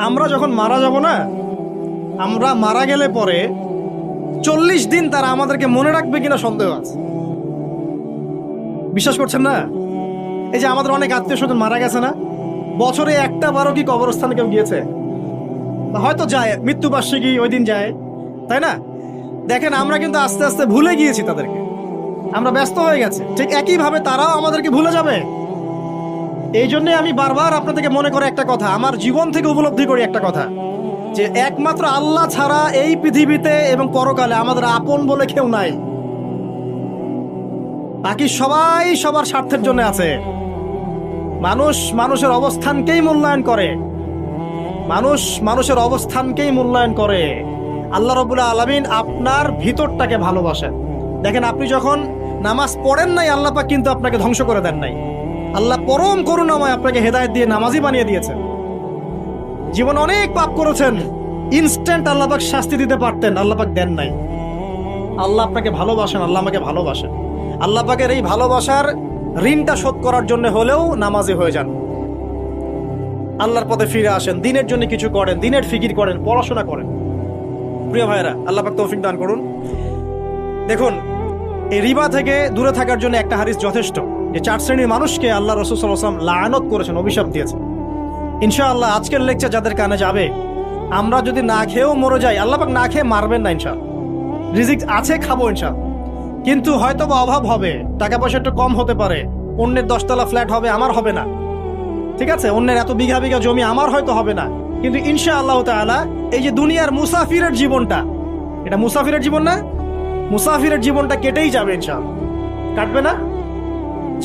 আমরা যখন মারা যাব না, আমরা মারা গেলে পরে 40 দিন তারা আমাদেরকে মনে রাখবে কিনা সন্দেহ আছে। বিশ্বাস করছেন না? এই যে আমাদের অনেক আত্মীয় স্বজন মারা গেছে না, বছরে একটা বারো কি কবরস্থানে কেউ গিয়েছে? হয়তো যায়, মৃত্যুবার্ষিকী ওই দিন যায়, তাই না? দেখেন, আমরা কিন্তু আস্তে আস্তে ভুলে গিয়েছি তাদেরকে, আমরা ব্যস্ত হয়ে গেছে। ঠিক একইভাবে তারাও আমাদেরকে ভুলে যাবে। এই জন্যে আমি বারবার আপনাদেরকে মনে করে একটা কথা, আমার জীবন থেকে উপলব্ধি করি একটা কথা, যে একমাত্র আল্লাহ ছাড়া এই পৃথিবীতে এবং পরকালে আমাদের আপন বলে কেউ নাই। বাকি সবাই সবার স্বার্থের জন্য আছে। মানুষ মানুষের অবস্থানকেই মূল্যায়ন করে, মানুষ মানুষের অবস্থানকেই মূল্যায়ন করে। আল্লাহ রাব্বুল আলামিন আপনার ভিতরটাকে ভালোবাসেন। দেখেন, আপনি যখন নামাজ পড়েন নাই, আল্লাহ পাক কিন্তু আপনাকে ধ্বংস করে দেন নাই। আল্লাহ পরম করুণাময় আপনাকে হেদায়েত দিয়ে নামাজি বানিয়ে দিয়েছেন। জীবন অনেক পাপ করেছেন, ইনস্ট্যান্ট আল্লাহ পাক শাস্তি দিতে পারতেন, আল্লাহ পাক দেন নাই। আল্লাহ আপনাকে ভালোবাসেন, আল্লাহ আমাকে ভালোবাসেন। আল্লাহ পাকের এই ভালোবাসার ঋণটা শোধ করার জন্য হলেও নামাজি হয়ে যান, আল্লাহর পথে ফিরে আসেন, দিনের জন্য কিছু করেন, দিনের ফিকির করেন, পড়াশোনা করেন। প্রিয় ভাইরা, আল্লাহ পাক তৌফিক দান করুন। দেখুন, এই রিবা থেকে দূরে থাকার জন্য একটা হাদিস যথেষ্ট, যে 4 শ্রেণীর মানুষকে আল্লাহ রাসূল সাল্লাল্লাহু আলাইহি ওয়াসাল্লাম লাআনত করেছেন, অভিশাপ দিয়েছেন। ইনশাআল্লাহ আজকের লেকচার যাদের কানে যাবে, আমরা যদি না খেয়েও মরে যাই, আল্লাহ পাক না খেয়ে মারবেন না ইনশাআল্লাহ। রিজিক আছে, খাবো ইনশাআল্লাহ। কিন্তু হয়তো বা অভাব হবে, টাকা পয়সা একটু কম হতে পারে, অন্যের 10 তলা ফ্ল্যাট হবে, আমার হবে না, ঠিক আছে? অন্যের এত বিঘা বিঘা জমি আমার হয়তো হবে না। কিন্তু ইনশাআল্লাহ তাআলা এই যে দুনিয়ার মুসাফিরের জীবনটা, এটা মুসাফিরের জীবন না? মুসাফিরের জীবনটা কেটেই যাবে ইনশাআল্লাহ। কাটবে না?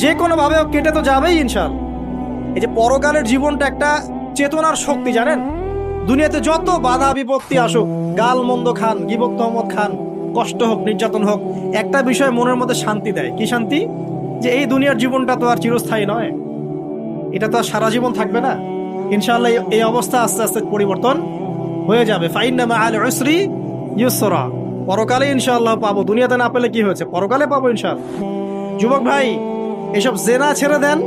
যে কোনো ভাবে কেটে তো যাবেই ইনশাআল্লাহ। এই যে পরকালের জীবনটা একটা চেতনার শক্তি, জানেন? দুনিয়াতে যত বাধা বিপত্তি আসুক, গাল মন্দ খান, গীবত তহমত খান, কষ্ট হোক, নির্যাতন হোক, একটা বিষয় মনের মধ্যে শান্তি দেয়। কি শান্তি? যে এই দুনিয়ার জীবনটা তো আর চিরস্থায়ী নয়, এটা তো আর সারা জীবন থাকবে না। ইনশাআল্লাহ এই অবস্থা আস্তে আস্তে পরিবর্তন হয়ে যাবে। ফাইন্না মাআল উসরি ইউসরা, পরকালে ইনশাআল্লাহ পাবো। দুনিয়াতে না পেলে কি হয়েছে, পরকালে পাবো ইনশাআল্লাহ। যুবক ভাই, এসব জেনা ছেড়ে দেন,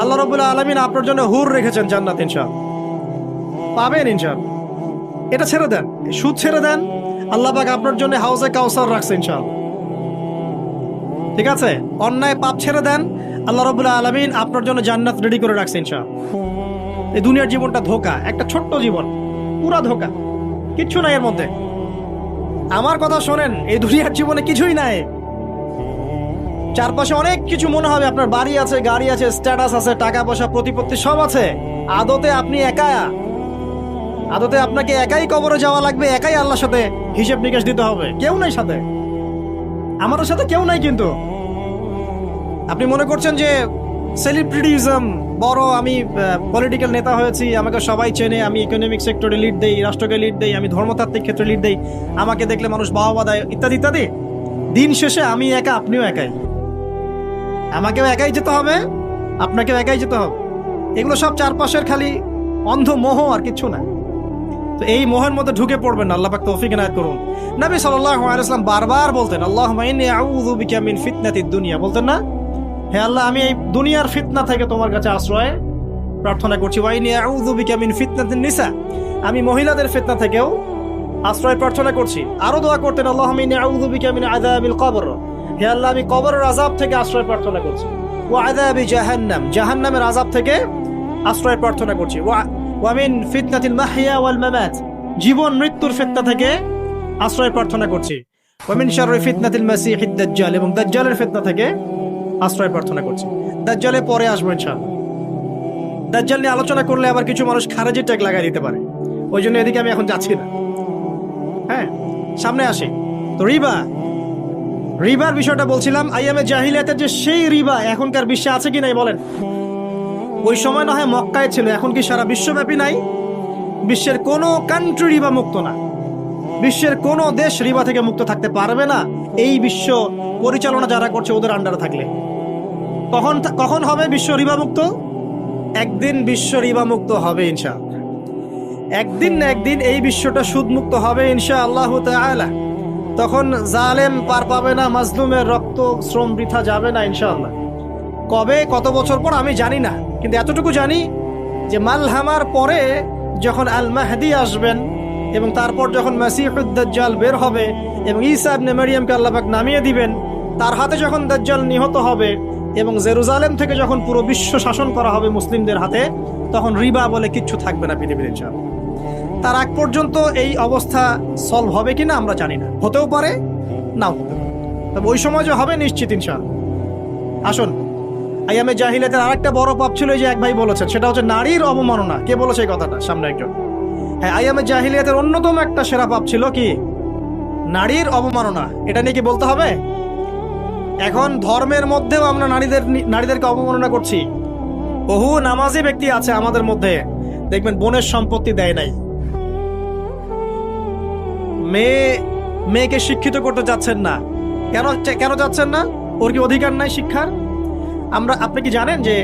আল্লাহ রাব্বুল আলামিন আপনার জন্য হুর রেখেছেন জান্নাত, ইনশাআল্লাহ পাবেন ইনশাআল্লাহ। এটা ছেড়ে দেন, সুদ ছেড়ে দেন, আল্লাহ পাক আপনার জন্য হাউজে কাউসার রাখছে ইনশাআল্লাহ, ঠিক আছে? অন্যায় পাপ ছেড়ে দেন, আল্লাহ রাব্বুল আলামিন আপনার জন্য জান্নাত রেডি করে রাখছে ইনশাআল্লাহ। এই দুনিয়ার জীবনটা ধোঁকা, একটা ছোট্ট জীবন, পুরা ধোঁকা, কিচ্ছু নাই এর মধ্যে। আমার কথা শোনেন, এই দুনিয়ার জীবনে কিছুই নাই। চারপাশে অনেক কিছু মনে হবে, আপনার বাড়ি আছে, গাড়ি আছে, স্ট্যাটাস আছে, টাকা পয়সা, প্রতিপত্তি সব আছে। আদতে আপনি একা, আদতে আপনাকে একাই কবরে যাওয়া লাগবে, একাই আল্লাহর সাথে হিসেব নিকেশ দিতে হবে। কেউ নাই সাথে, আমাদের সাথে কেউ নাই। কিন্তু আপনি মনে করছেন যে সেলিব্রিটিজম বড়, আমি পলিটিক্যাল নেতা হয়েছি, আমাকে সবাই চেনে, আমি ইকোনমিক সেক্টরে লিড দেই, রাষ্ট্রকে লিড দেই, আমি ধর্মতাত্ত্বিক ক্ষেত্রে লিড দেই, আমাকে দেখলে মানুষ বাহবা দেয়, ইত্যাদি ইত্যাদি। দিন শেষে আমি একা, আপনিও একাই, আমাকেও একাই যেতে হবে, আপনাকেও একাই যেতে হবে। এগুলো সব চারপাশের খালি অন্ধ মোহ, আর কিচ্ছু না। তো এই মোহের মধ্যে ঢুকে পড়বেন না, আল্লাহ পাক তৌফিক এনায়েত করুন। নবী সাল্লাল্লাহু আলাইহি ওয়াসাল্লাম বারবার বলতেন, আল্লাহুম্মা ইন্নী আউযু বিকা মিন ফিতনাতিদ দুনিয়া, বলতেন না? হে আল্লাহ, আমি এই দুনিয়ার ফিতনা থেকে তোমার কাছে আশ্রয় প্রার্থনা করছি। ওয়া ইন্নী আউযু বিকা মিন ফিতনাতিন নিসা, আমি মহিলাদের ফিতনা থেকেও আশ্রয় প্রার্থনা করছি। আরো দোয়া করতেন, আল্লাহুম্মা ইন্নী আউযু বিকা মিন আযাবিল কবর, হে আল্লাহ, আমি কবরের আযাব থেকে আশ্রয় প্রার্থনা করছি। ওয়া আযাবি জাহান্নাম, জাহান্নামের আযাব থেকে আশ্রয় প্রার্থনা করছি। ওয়া মিন ফিতনাতিল মাহইয়া ওয়াল মামাত, জীবন মৃত্যুর ফিতনা থেকে আশ্রয় প্রার্থনা করছি। ওয়া মিন শাররি ফিতনাতিল মাসিহিদ দাজ্জাল, এবং দাজ্জালের ফিতনা থেকে আশ্রয় প্রার্থনা করছি। দাজ্জালে পরে আসবো ইনশাআল্লাহ। দাজ্জাল নিয়ে আলোচনা করলে আবার কিছু মানুষ খারেজি ট্যাগ লাগাই দিতে পারে, ওই জন্য এদিকে আমি এখন যাচ্ছি না। হ্যাঁ, সামনে আসি। তো রিবার বিষয়টা বলছিলাম। আইয়ামে জাহিলিয়াতের যে সেই রিবা এখনকার বিশ্বে আছে কি নাই বলেন? ওই সময় না হয় মক্কায় ছিল, এখন কি সারা বিশ্বব্যাপী নাই? বিশ্বের কোনো কান্ট্রি রিবা মুক্ত না, বিশ্বের কোনো দেশ রিবা থেকে মুক্ত থাকতে পারবে না, এই বিশ্ব পরিচালনা যারা করছে ওদের আন্ডারে থাকলে। কখন হবে বিশ্ব রিবা মুক্ত? একদিন বিশ্ব রিবা মুক্ত হবে ইনশাআল্লাহ। একদিন না একদিন এই বিশ্বটা সুদ মুক্ত হবে ইনশাআল্লাহ তাআলা। তখন জালেম পার পাবে না, মাজলুমের রক্ত শ্রম বৃথা যাবে না ইনশাআল্লাহ। কবে, কত বছর পর আমি জানি না, কিন্তু এতটুকু জানি যে মালহামার পরে যখন আল মাহদি আসবেন এবং তারপর যখন মাসিহুদ দাজ্জাল বের হবে এবং ঈসা ইবনে মারইয়ামকে আল্লাহ পাক নামিয়ে দিবেন, তার হাতে যখন দাজ্জাল নিহত হবে এবং জেরুজালেম থেকে যখন পুরো বিশ্ব শাসন করা হবে মুসলিমদের হাতে, তখন রিবা বলে কিচ্ছু থাকবে না পৃথিবীর। ইনশাআল্লাহ তার আগ পর্যন্ত এই অবস্থা সলভ হবে কিনা আমরা জানি না, হতেও পারে নাও হতে পারে, তবে ওই সময় যে হবে নিশ্চিত ইনশাআল্লাহ। আসুন, আইয়ামে জাহিলিয়াতের আরেকটা বড় পাপ ছিল, এই যে এক ভাই বলেছেন, সেটা হচ্ছে নারীর অবমাননা। কে বলেছে এই কথাটা? সামনে একজন। হ্যাঁ, আইয়ামে জাহিলিয়াতের অন্যতম একটা সেরা পাপ ছিল কি? নারীর অবমাননা। এটা নিয়ে কি বলতে হবে? এখন ধর্মের মধ্যেও আমরা নারীদেরকে অবমাননা করছি। বহু নামাজি ব্যক্তি আছে আমাদের মধ্যে, দেখবেন বোনের সম্পত্তি দেয় নাই, মেয়েকে শিক্ষিত করতে যাচ্ছেন না। কেন যাচ্ছেন না? ওর কি অধিকার নাই শিক্ষার? আপনি কি জানেন যে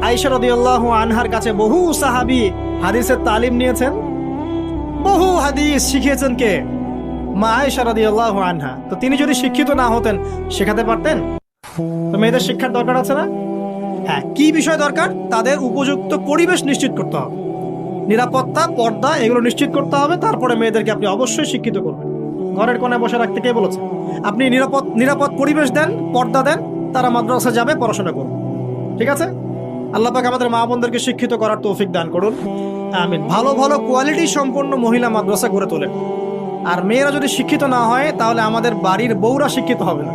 আয়েশা রাদিয়াল্লাহু আনহার কাছে বহু সাহাবী হাদিসের তালিম নিয়েছেন, বহু হাদিস শিখিয়েছেন কে? মা আয়েশা রাদিয়াল্লাহু আনহা। তো তিনি যদি শিক্ষিত না হতেন শেখাতে পারতেন? তো মেয়েদের শিক্ষার দরকার আছে না? হ্যাঁ, কি বিষয় দরকার? তাদের উপযুক্ত পরিবেশ নিশ্চিত করতে হবে, নিরাপত্তা, পর্দা এগুলো নিশ্চিত করতে হবে। তারপরে মেয়েদেরকে আপনি অবশ্যই শিক্ষিত করবেন। ঘরের কোণে বসে রাখতে কে বলেছে? আপনি নিরাপদ পরিবেশ দেন, পর্দা দেন, তারা মাদ্রাসা যাবে, পড়াশোনা করবে। ঠিক আছে? আল্লাহ পাক আমাদের মা বোনদেরকে শিক্ষিত করার তৌফিক দান করুন, আমিন। ভালো ভালো কোয়ালিটি সম্পন্ন মহিলা মাদ্রাসা গড়ে তোলেন। আর মেয়েরা যদি শিক্ষিত না হয় তাহলে আমাদের বাড়ির বউরা শিক্ষিত হবে না,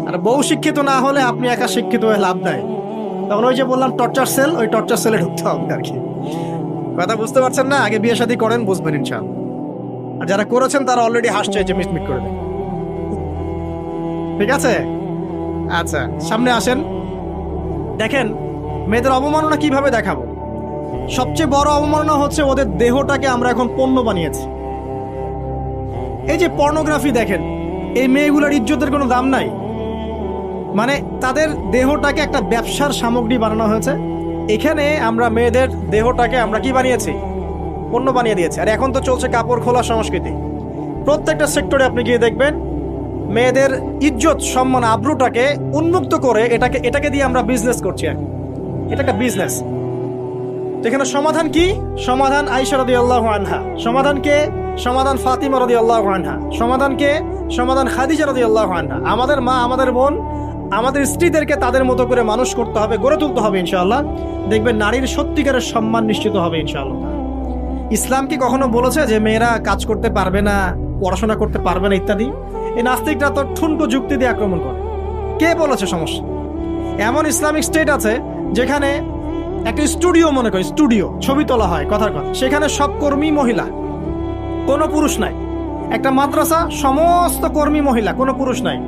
আর বউ শিক্ষিত না হলে আপনি একা শিক্ষিত হয়ে লাভ নাই। তখন ওই যে বললাম টর্চার সেল, ওই টর্চার সেলে ঢুকতে হবে আর কি। কথা বুঝতে পারছেন না? আগে বিয়ে শাদী করেন, বুঝবেন ইনশাআল্লাহ। আর যারা করেছেন তারা অলরেডি হাসছে যে মিটমিট করে দেন। ঠিক আছে? আচ্ছা, সামনে আসেন। দেখেন মেয়েদের অবমাননা কিভাবে দেখাবো। সবচেয়ে বড় অবমাননা হচ্ছে ওদের দেহটাকে আমরা এখন পণ্য বানিয়েছি। এই যে পর্নোগ্রাফি দেখেন, এই মেয়েগুলোর ইজ্জতের কোনো দাম নাই। মানে তাদের দেহটাকে একটা ব্যবসার সামগ্রী বানানো হয়েছে। এখানে আমরা মেয়েদের দেহটাকে আমরা কি বানিয়েছি? পণ্য বানিয়ে দিয়েছি। আর এখন তো চলছে কাপড় খোলা সংস্কৃতি। প্রত্যেকটা সেক্টরে আপনি গিয়ে দেখবেন মেয়েদের ইজ্জত, সম্মান, আব্রুটাকে উন্মুক্ত করে এটাকে দিয়ে আমরা বিজনেস করছি। এটা একটা বিজনেস। এখানে সমাধান কি? সমাধান আয়েশা রাদিয়াল্লাহু আনহা। সমাধান কে? সমাধান ফাতিমা রাদিয়াল্লাহু আনহা। সমাধান কে? সমাধান খাদিজা রাদিয়াল্লাহু আনহা। আমাদের মা, আমাদের বোন, আমাদের স্ত্রীদেরকে তাদের মতো করে মানুষ করতে হবে, গড়ে তুলতে হবে ইনশাআল্লাহ। দেখবেন নারীর সত্যিকারের সম্মান নিশ্চিত হবে ইনশাআল্লাহ। ইসলাম কি কখনো বলেছে যে মেয়েরা কাজ করতে পারবে না, পড়াশোনা করতে পারবে না ইত্যাদি? এই নাস্তিকরা তো ঠুনকো যুক্তি দিয়ে আক্রমণ করে। কে বলেছে সমস্যা? এমন ইসলামিক স্টেট আছে যেখানে একটা স্টুডিও, মনে করি স্টুডিও, ছবি তোলা হয়, কথার কথা, সেখানে সব কর্মী মহিলা, কোনো পুরুষ নাই। একটা মাদ্রাসা, সমস্ত কর্মী মহিলা, কোনো পুরুষ নাই।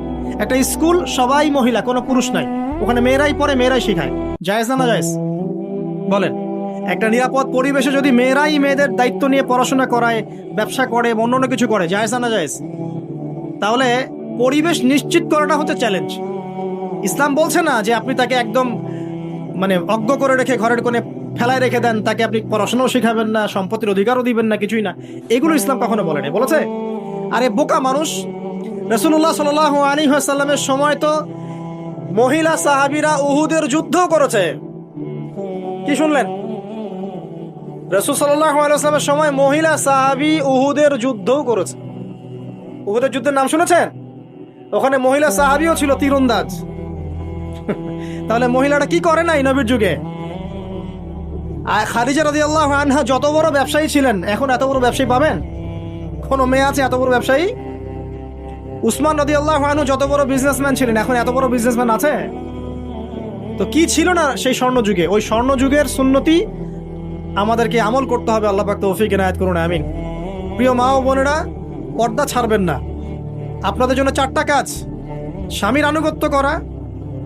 একটা স্কুল, সবাই মহিলা, কোনো পুরুষ নাই। ওখানে মেয়েরাই পড়ে, মেয়েরাই শেখায়। জায়েজ না? না জায়েজ? বলেন। একটা নিরাপদ পরিবেশে যদি মেয়েরাই মেয়েদের দায়িত্ব নিয়ে পড়াশোনা করায়, ব্যবসা করে, অন্য কিছু করে, জায়েজ না? না জায়েজ? তাহলে পরিবেশ নিশ্চিত করাটা হচ্ছে চ্যালেঞ্জ। ইসলাম বলছে না যে আপনি তাকে একদম অজ্ঞ করে রেখে ঘরের কোণে ফেলায় রেখে দেন, তাকে আপনি পড়াশোনাও শেখাবেন না, সম্পত্তির অধিকারও দিবেন না, কিছুই না। এগুলো ইসলাম কখনো বলেনি। বলেছে? আরে বোকা মানুষ, রাসূলুল্লাহ সাল্লাল্লাহু আলাইহি ওয়াসাল্লামের সময় তো মহিলা সাহাবীরা উহুদের যুদ্ধও করেছে। কি শুনলেন? রাসূল সাল্লাল্লাহু আলাইহি ওয়াসাল্লামের সময় মহিলা সাহাবী উহুদের যুদ্ধও করেছে। উহুদের যুদ্ধের নাম শুনেছেন? ওখানে মহিলা সাহাবীও ছিল তীরন্দাজ। তাহলে মহিলাটা কি করে নাই নবীর যুগে? খাদিজা রাদিয়াল্লাহু আনহা যত বড় ব্যবসায়ী ছিলেন, এখন এত বড় ব্যবসায়ী পাবেন? কোন মেয়ে আছে এত বড় ব্যবসায়ী? উসমান রাদিয়াল্লাহু আনহু যত বড় বিজনেসম্যান ছিলেন, এখন এত বড় বিজনেসম্যান আছে? তো কি ছিল না সেই স্বর্ণ যুগে? ওই স্বর্ণ যুগের সুন্নতি আমাদেরকে আমল করতে হবে। আল্লাহ পাক তৌফিক এনায়েত করুন, আমিন। প্রিয় মা ও বোনেরা, পর্দা ছাড়বেন না। আপনাদের জন্য 4টা কাজ: স্বামীর আনুগত্য করা,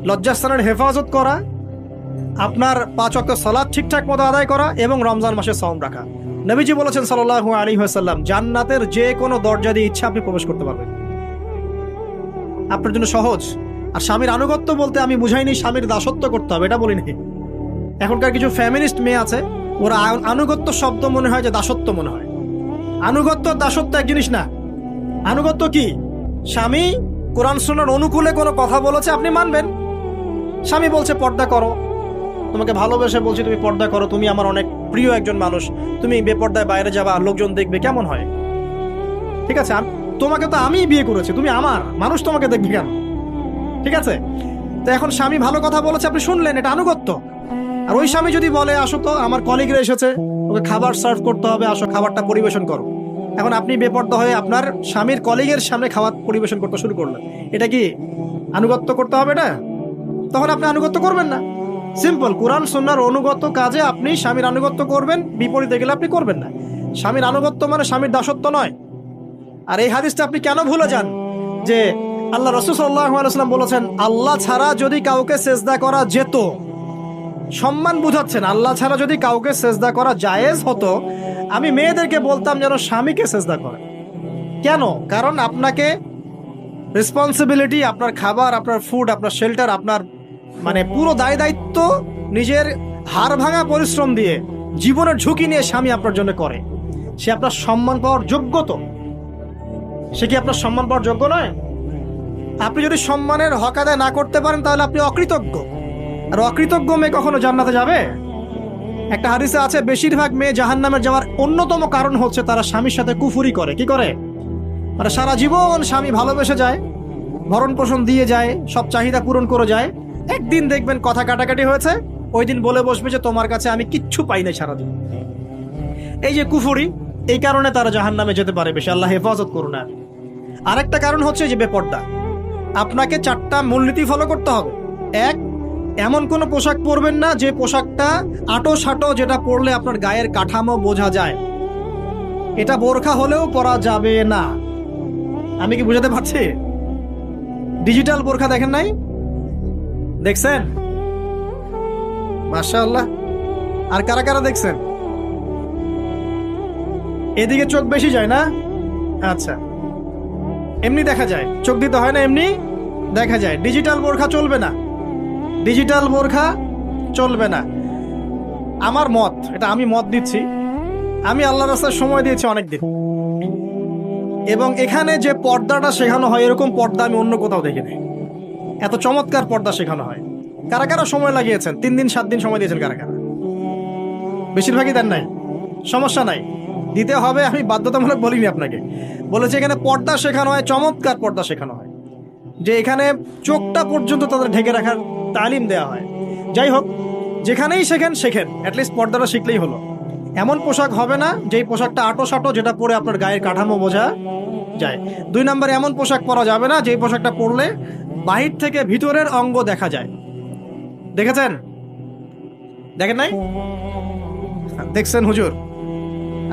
লজ্জাস্থানের হেফাজত করা, আপনার 5 ওয়াক্ত সালাত ঠিকঠাক মতো আদায় করা এবং রমজান মাসে সাওম রাখা। নবীজি বলেছেন সাল্লাল্লাহু আলাইহি ওয়াসাল্লাম, জান্নাতের যে কোনো দরজা দিয়ে ইচ্ছা আপনি প্রবেশ করতে পারবেন। আপনার জন্য সহজ। আর স্বামীর আনুগত্য বলতে আমি বুঝাইনি স্বামীর দাসত্ব করতে হবে, এটা বলিনি। এখনকার কিছু ফ্যামিনিস্ট মেয়ে আছে, ওরা আনুগত্য শব্দ মনে হয় যে দাসত্ব মনে হয়। আনুগত্য দাসত্ব এক জিনিস না। আনুগত্য কি? স্বামী কোরআন সুন্নাহর অনুকূলে কোনো কথা বলেছে, আপনি মানবেন। স্বামী বলছে পর্দা করো, তোমাকে ভালোবেসে বলছি তুমি পর্দা করো, তুমি আমার অনেক প্রিয় একজন মানুষ, তুমি বেপর্দায় বাইরে যাবা, লোকজন দেখবে, কেমন হয়? ঠিক আছে, তোমাকে তো আমিই বিয়ে করেছি, তুমি আমার, মানুষ তোমাকে দেখবে কেন? ঠিক আছে, তো এখন স্বামী ভালো কথা বলেছে, আপনি শুনলেন, এটা আনুগত্য। আর ওই স্বামী যদি বলে আসো তো আমার কলিগরা এসেছে, ওকে খাবার সার্ভ করতে হবে, আসো খাবারটা পরিবেশন করো, এখন আপনি বেপর্দা হয়ে আপনার স্বামীর কলিগের সামনে খাবার পরিবেশন করতে শুরু করলেন, এটা কি আনুগত্য করতে হবে? এটা তখন আপনি আনুগত্য করবেন না। সিম্পল, কোরআন সুন্নাহর অনুগত কাজে আপনি স্বামীর আনুগত্য করবেন, বিপরীতে গেলে আপনি করবেন না। স্বামীর আনুগত্য মানে স্বামীর দাসত্ব নয়। আর এই হাদিসটা আপনি কেন ভুলে যান যে আল্লাহ রাসূল সাল্লাল্লাহু আলাইহি ওয়াসাল্লাম বলেছেন আল্লাহ ছাড়া যদি কাউকে সেজদা করা যেত, সম্মান বুঝাচ্ছেন, আল্লাহ ছাড়া যদি কাউকে সেজদা করা জায়েজ হতো, আমি মেয়েদেরকে বলতাম যেন স্বামীকে সেজদা করে। কেন? কারণ আপনাকে রেসপন্সিবিলিটি, আপনার খাবার, আপনার ফুড, আপনার শেল্টার, আপনার মানে পুরো দায় দায়িত্ব নিজের হাড় ভাঙা পরিশ্রম দিয়ে, জীবনের ঝুঁকি নিয়ে স্বামী আপনার জন্য করে। সে আপনার সম্মান পাওয়ার যোগ্য তো? সে কি আপনার সম্মান পাওয়ার যোগ্য নয়? আপনি যদি সম্মানের হক আদায় না করতে পারেন তাহলে আপনি অকৃতজ্ঞ। আর অকৃতজ্ঞ মেয়ে কখনো জান্নাতে যাবে? একটা হাদিসে আছে বেশিরভাগ মেয়ে জাহান্নামে যাওয়ার অন্যতম কারণ হচ্ছে তারা স্বামীর সাথে কুফুরি করে। কি করে? মানে সারা জীবন স্বামী ভালোবেসে যায়, ভরণ পোষণ দিয়ে যায়, সব চাহিদা পূরণ করে যায়, একদিন দেখবেন কথা কাটাকাটি হয়েছে, ওই দিন বলে বসবে যে তোমার কাছে আমি কিচ্ছু পাই নাই সারাদিন। এই যে কুফুরি, এই কারণে তারা জাহান্নামে যেতে পারে বেশি। আল্লাহ হেফাজত করুন। আরেকটা কারণ হচ্ছে যে বেপর্দা। আপনাকে 4টা মূলনীতি ফলো করতে হবে। 1, এমন কোনো পোশাক পরবেন না যে পোশাকটা আটো সাটো, যেটা পরলে আপনার গায়ের কাঠামো বোঝা যায়। এটা বোরখা হলেও পরা যাবে না। আমি কি বুঝাতে পারছি? ডিজিটাল বোরখা দেখেন নাই? দেখছেন? মাশাআল্লাহ। আর কারা কারা দেখছেন? এদিকে চোখ বেশি যায় না? আচ্ছা, এমনি দেখা যায়, চোখ দিতে হয় না, এমনি দেখা যায়। ডিজিটাল বোরখা চলবে না, ডিজিটাল বোরখা চলবে না। আমার মত, এটা আমি মত দিচ্ছি, আমি আল্লাহর রাস্তায় সময় দিয়েছি অনেকদিন, এবং এখানে যে পর্দাটা শেখানো হয় এরকম পর্দা আমি অন্য কোথাও দেখিনি। এত চমৎকার পর্দা শেখানো হয়। কারা কারা সময় লাগিয়েছেন? 3 দিন 7 দিন সময় দিয়েছেন কারা কারা? বেশিরভাগই দেন নাই। সমস্যা নাই, দিতে হবে, আমি বাধ্যতামূলক বলিনি আপনাকে। বলেছি এখানে পর্দা শেখানো হয়, চমৎকার পর্দা শেখানো হয়, যে এখানে চোখটা পর্যন্ত তাদের ঢেকে রাখার তালিম দেওয়া হয়। যাই হোক, যেখানেই শেখেন অ্যাটলিস্ট পর্দাটা শিখলেই হলো। এমন পোশাক হবে না যেই পোশাকটা আটো সাটো, যেটা পরে আপনার গায়ের কাঠামো বোঝা যায়। 2 নম্বরে এমন পোশাক পরা যাবে না যেই পোশাকটা পরলে বাহির থেকে ভিতরের অঙ্গ দেখা যায়। দেখেছেন? দেখেন নাই? দেখছেন হুজুর?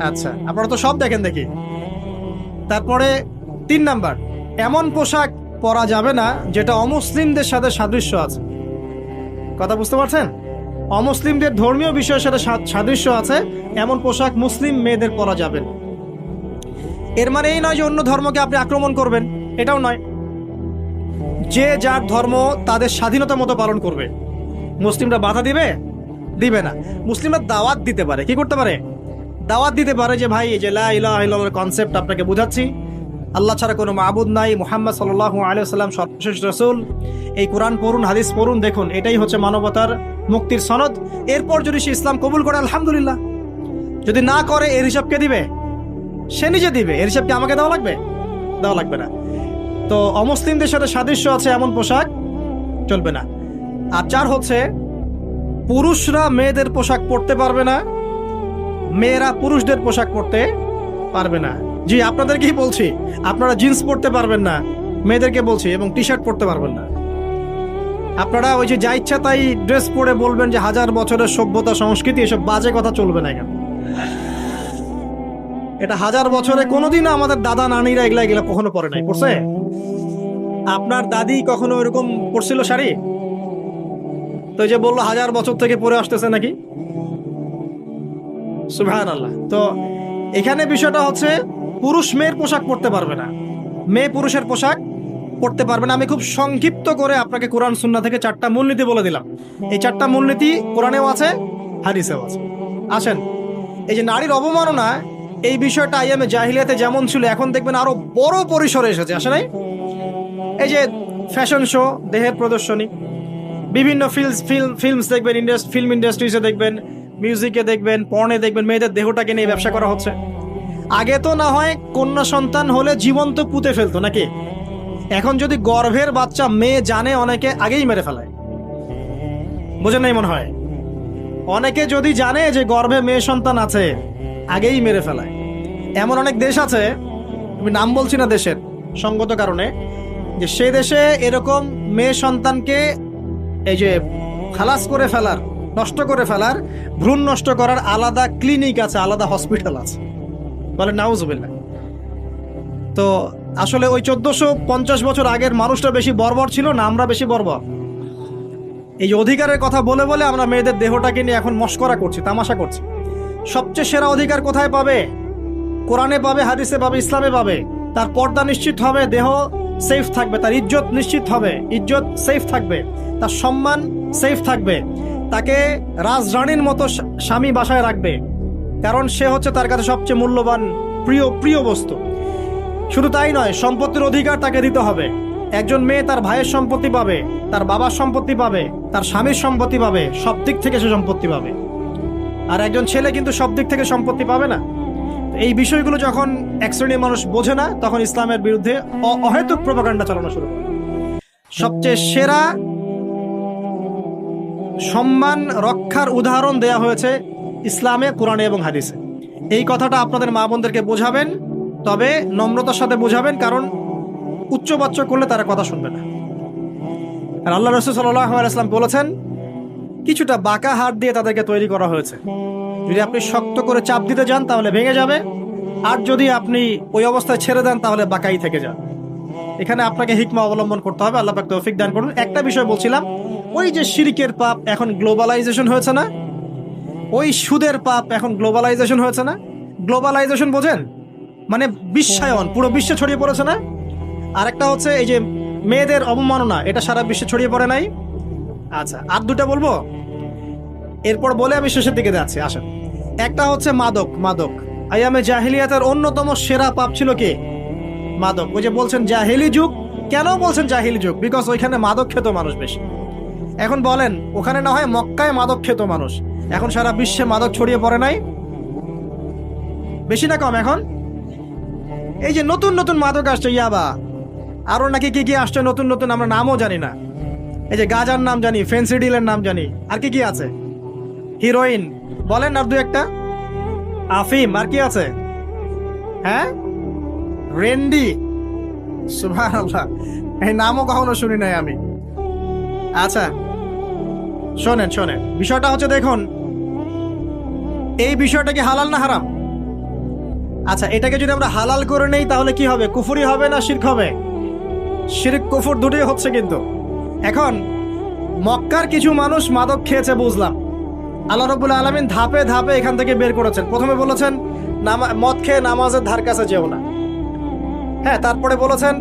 আচ্ছা, আপনারা তো সব দেখেন দেখি। তারপরে 3 নাম্বার, এমন পোশাক পরা যাবে না যেটা অমুসলিমদের সাথে সাদৃশ্য আছে। কথা বুঝতে পারছেন? অমুসলিমদের ধর্মীয় বিষয়ের সাথে সাদৃশ্য আছে এমন পোশাক মুসলিম মেয়েদের পরা যাবে না। এর মানে এই নয় যে অন্য ধর্মকে আপনি আক্রমণ করবেন, এটাও নয়। যে যার ধর্ম তাদের স্বাধীনতা মতো পালন করবে। মুসলিমরা বাধা দিবে না। মুসলিমরা দাওয়াত দিতে পারে। কি করতে পারে? দাওয়াত দিতে পারে যে ভাই, এই যে লা ইলাহা ইল্লাল্লাহর কনসেপ্ট আপনাকে বুঝাচ্ছি, আল্লাহ ছাড়া কোনো মাবুদ নাই, মুহাম্মদ সাল্লাল্লাহু আলাইহি ওয়াসাল্লাম সর্বশেষ রাসূল, এই কোরআন পড়ুন, হাদিস পড়ুন, দেখুন এটাই হচ্ছে মানবতার মুক্তির সনদ। এরপর যদি সে ইসলাম কবুল করে আলহামদুলিল্লাহ, যদি না করে এর হিসাব কে দিবে? সে নিজে দিবে। এর হিসাব কি আমাকে দেওয়া লাগবে? দেওয়া লাগবে না। তো অমুসলিমদের সাথে সাদৃশ্য আছে এমন পোশাক চলবে না। আর 4 হচ্ছে, পুরুষরা মেয়েদের পোশাক পরতে পারবে না, মেয়েরা পুরুষদের পোশাক পরতে পারবে না। জি, আপনাদেরকেই বলছি, আপনারা জিন্স পরতে পারবেন না, মেয়েদেরকে বলছি, এবং টি শার্ট পরতে পারবেন না। আপনারা ওই যে যা ইচ্ছা তাই ড্রেস পরে বলবেন যে 1000 বছরের সভ্যতা সংস্কৃতি, এসব বাজে কথা চলবে না। এখানে এটা 1000 বছরে কোনোদিনও আমাদের দাদা নানিরা এগুলা কখনো পরে নাই। পড়ছে? আপনার দাদি কখনো এরকম পরছিল শাড়ি? তো যে বললো 1000 বছর থেকে পরে আসতেছে নাকি? সুবহানাল্লাহ। তো এখানে বিষয়টা হচ্ছে পুরুষ মেয়ের পোশাক পরতে পারবে না, মেয়ে পুরুষের পোশাক পড়তে পারবে না। আমি খুব সংক্ষিপ্ত করে আপনাকে কোরআন সুন্নাহ থেকে 4টা মূলনীতি বলে দিলাম। এই 4টা মূলনীতি কোরআনেও আছে, হাদিসেও আছে। আসেন, এই যে নারীর অবমাননা, এই বিষয়টা আইয়ামে জাহিলিয়াতে যেমন ছিল, এখন দেখবেন আরো বড় পরিসরে এসেছে। আসে নাই? এই যে ফ্যাশন শো, দেহের প্রদর্শনী, বিভিন্ন ফিল্মস দেখবেন, ফিল্ম ইন্ডাস্ট্রিজে দেখবেন মিউজিকে দেখবেন, পর্নে দেখবেন মেয়েদের দেহটাকে নিয়ে ব্যবসা করা হচ্ছে। আগে তো না হয় কন্যা সন্তান হলে জীবন্ত পুঁতে ফেলতো নাকি, এখন যদি গর্ভের বাচ্চা মেয়ে জানে অনেকে আগেই মেরে ফেলায়। বোঝেন নাই মনে হয়? অনেকে যদি জানে যে গর্ভে মেয়ে সন্তান আছে আগেই মেরে ফেলায়। এমন অনেক দেশ আছে, আমি নাম বলছি না দেশের সঙ্গত কারণে, যে সেই দেশে এরকম মেয়ে সন্তানকে এই যে খালাস করে ফেলার, নষ্ট করে ফেলার, ভ্রূণ নষ্ট করার আলাদা ক্লিনিক আছে, আলাদা হসপিটাল আছে। বলে নাউজুবিল্লাহ। তো আসলে ওই 1450 বছর আগের মানুষটা বেশি বর্বর ছিল না আমরা বেশি বর্বর? এই অধিকারের কথা বলে বলে আমরা মেয়েদের দেহটাকে নিয়ে এখন মস্করা করছি, তামাশা করছি। সবচেয়ে সেরা অধিকার কোথায় পাবে? কোরআনে পাবে, হাদিসে পাবে, ইসলামে পাবে। তার পর্দা নিশ্চিত হবে, দেহ সেফ থাকবে, তার ইজ্জত নিশ্চিত হবে, ইজ্জত সেফ থাকবে, তার সম্মান সেফ থাকবে, তাকে রাজরানীর মতো স্বামী বাসায় রাখবে, কারণ সে হচ্ছে তার কাছে সবচেয়ে মূল্যবান প্রিয় বস্তু। শুধু তাই নয়, সম্পত্তির অধিকার তাকে দিতে হবে। একজন মেয়ে তার ভাইয়ের সম্পত্তি পাবে, তার বাবার সম্পত্তি পাবে, তার স্বামীর সম্পত্তি পাবে, সব দিক থেকে সে সম্পত্তি পাবে। আর একজন ছেলে কিন্তু সব দিক থেকে সম্পত্তি পাবে না। এই বিষয়গুলো যখন এক শ্রেণীর মানুষ বোঝে না, তখন ইসলামের বিরুদ্ধে অহেতুক প্রপাগান্ডা চালানো শুরু করে। সবচেয়ে সেরা সম্মান রক্ষার উদাহরণ দেয়া হয়েছে ইসলামে, কোরআনে এবং হাদিসে। এই কথাটা আপনাদের মা বোনদেরকে বোঝাবেন, তবে নম্রতার সাথে বোঝাবেন, কারণ উচ্চবাচ্য করলে তারা কথা শুনবে না। আর আল্লাহ রাসূল সাল্লাল্লাহু আলাইহি ওয়াসাল্লাম বলেছেন, কিছুটা বাঁকা হাত দিয়ে তাদেরকে তৈরি করা হয়েছে। যদি আপনি শক্ত করে চাপ দিতে যান তাহলে ভেঙে যাবে, আর যদি আপনি ওই অবস্থায় ছেড়ে দেন তাহলে বাঁকাই থেকে যান। এখানে আপনাকে হিকমা অবলম্বন করতে হবে। আল্লাহ পাক তৌফিক দান করুন। একটা বিষয় বলছিলাম, ওই যে শিরকের পাপ এখন গ্লোবালাইজেশন হয়েছে না, ওই সুদের পাপ এখন গ্লোবালাইজেশন হয়েছে না। গ্লোবালাইজেশন বোঝেন? মানে বিশ্বায়ন, পুরো বিশ্বে ছড়িয়ে পড়েছে না। আর একটা হচ্ছে এই যে মেয়েদের অবমাননা, এটা সারা বিশ্বে ছড়িয়ে পড়ে নাই? আচ্ছা, আর দুটা বলবো, এরপর বলে আমি শেষের দিকে যাচ্ছি। আসেন, একটা হচ্ছে মাদক। আইয়ামে জাহিলিয়াতের অন্যতম সেরা পাপ ছিল কি? মাদক। ওই যে বলছেন জাহিলি যুগ, কেন বলছেন জাহিলি যুগ? বিকজ ওইখানে মাদক খেত মানুষ বেশি। এখন বলেন, ওখানে না হয় মক্কায় মাদক খেত মানুষ, এখন সারা বিশ্বে মাদক ছড়িয়ে পড়ে নাই? বেশি না কম? এখন এই যে নতুন নতুন মাদক আসছে, ইয়াবা, আরো নাকি কি কি আসছে নতুন নতুন, আমরা নামও জানি না। এই যে গাঁজার নাম জানি, ফেন্সিডিলের নাম জানি, আর কি কি আছে? হিরোইন বলেন, আর দু একটা, আফিম, আর কি আছে? হ্যাঁ, রেন্ডি, সুবহানাল্লাহ, এই নামও কখনো শুনি নাই আমি। আচ্ছা শোনেন, বিষয়টা হচ্ছে, দেখুন এই বিষয়টা কি হালাল না হারাম? আচ্ছা, এটাকে যদি আমরা হালাল করে নেই তাহলে কি হবে? কুফরি হবে না শিরক হবে? শিরক কুফর দুটোই হচ্ছে। কিন্তু এখন মক্কার কিছু মানুষ মাদক খেয়েছে বুঝলাম, আল্লাহ রাব্বুল আলামিন ধাপে ধাপে এখান থেকে বের করেছেন। প্রথমে বলেছেন মদ খেয়ে নামাজের ধার কাছে যেও না। হ্যাঁ, তারপরে বলেছেন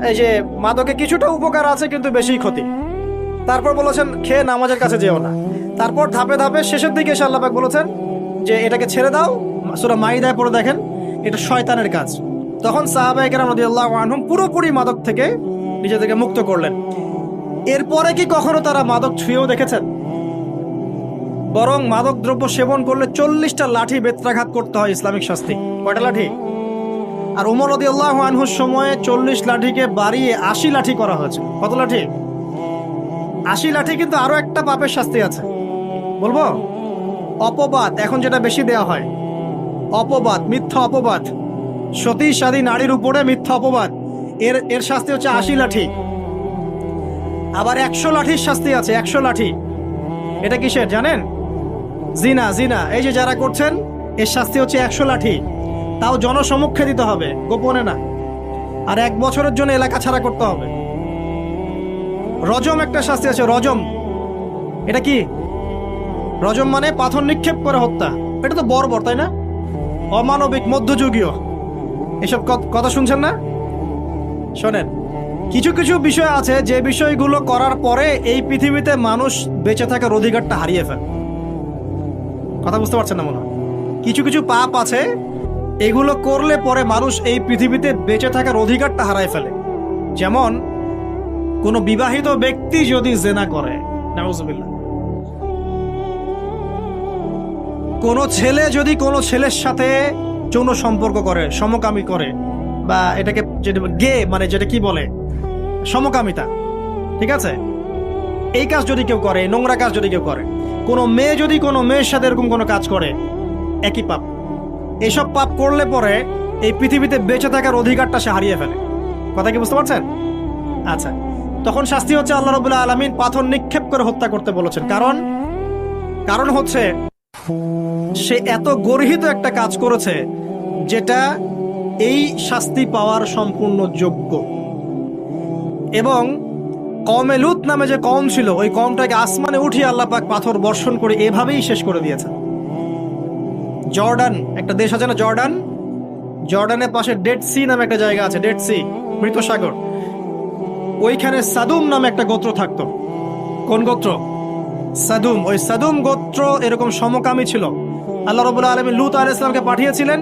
এই যে মাদকে কিছুটা উপকার আছে কিন্তু বেশি ক্ষতি। তারপর বলেছেন খেয়ে নামাজের কাছে যেও না। তারপর ধাপে ধাপে শেষের দিকে এসে আল্লাহ পাক বলেছেন যে এটাকে ছেড়ে দাও। সূরা মাইদায় পড়ে দেখেন, এটা শয়তানের কাজ। তখন সাহাবায়ে কেরাম রাদিয়াল্লাহু আনহুম পুরোপুরি মাদক থেকে নিজেদেরকে মুক্ত করলেন। এরপরে কি কখনো তারা মাদক ছুঁয়েও দেখেছেন? বরং মাদক দ্রব্য সেবন করলে 40টা লাঠি বেত্রাঘাত করতে হয়, ইসলামিক শাস্তি। কয়টা লাঠি? আর ওমর রাদিয়াল্লাহু আনহুর সময়ে 40 লাঠিকে বাড়িয়ে 80 লাঠি করা হয়েছে। কত লাঠি? 80 লাঠি। কিন্তু আরো একটা পাপের শাস্তি আছে, বলবো? অপবাদ, এখন যেটা বেশি দেয়া হয়, অপবাদ, মিথ্যা অপবাদ, সতী সাদী নারীর উপরে মিথ্যা অপবাদ, এর শাস্তি হচ্ছে 80 লাঠি। আবার 100 লাঠির শাস্তি আছে, 100 লাঠি। এটা কিসের জানেন? জিনা। এই যে যারা করছেন, এর শাস্তি হচ্ছে 100 লাঠি। তাও জনসমক্ষে দিতে হবে, গোপনে না। আর 1 বছরের জন্য এলাকা ছাড়া করতে হবে। রজম একটা শাস্তি আছে, রজম। এটা কি? রজম মানে পাথর নিক্ষেপ করে হত্যা। এটা তো বর্বর, তাই না? অমানবিক, মধ্যযুগীয়। এসব কথা শুনছেন না? শোনেন, কিছু কিছু বিষয় আছে যে বিষয়গুলো করার পরে এই পৃথিবীতে মানুষ বেঁচে থাকার অধিকারটা হারিয়ে ফেলে। কথা বুঝতে পারছেন না মনে হয়? কিছু কিছু পাপ আছে, এগুলো করলে পরে মানুষ এই পৃথিবীতে বেঁচে থাকার অধিকারটা হারায় ফেলে। যেমন কোনো বিবাহিত ব্যক্তি যদি জেনা করে, নাউজুবিল্লাহ, কোনো ছেলে যদি কোনো ছেলের সাথে যৌন সম্পর্ক করে, সমকামী করে, বা এটাকে যেটা গে মানে যেটা কি বলে সমকামিতা, ঠিক আছে, এই কাজ যদি কেউ করে, নোংরা কাজ যদি কেউ করে, কোনো মেয়ে যদি কোনো মেয়ের সাথে এরকম কোনো কাজ করে, একই পাপ। এসব পাপ করলে পরে এই পৃথিবীতে বেঁচে থাকার অধিকারটা সে হারিয়ে ফেলে। কথা কি বুঝতে পারছেন? আচ্ছা, তখন শাস্তি হচ্ছে আল্লাহ রাব্বুল আলামিন পাথর নিক্ষেপ করে হত্যা করতে বলেছেন। কারণ হচ্ছে সে এত গর্হিত একটা কাজ করেছে যেটা এই শাস্তি পাওয়ার সম্পূর্ণ যোগ্য। এবং কওমে লূত নামে যে কওম ছিল, ওই কওমটাকে আসমানে উঠিয়ে আল্লাহ পাক পাথর বর্ষণ করে এভাবেই শেষ করে দিয়েছে। জর্ডান একটা দেশ আছে না, জর্ডানের পাশে ডেড সি নামে একটা জায়গা আছে, ডেড সি, মৃত সাগর। ওইখানে সাদুম নামে একটা গোত্র থাকতো। কোন গোত্র? সাদুম। ওই সাদুম গোত্র এরকম সমকামী ছিল। আল্লাহ রাব্বুল আলামিন লূত আলাইহিস সালামকে পাঠিয়েছিলেন,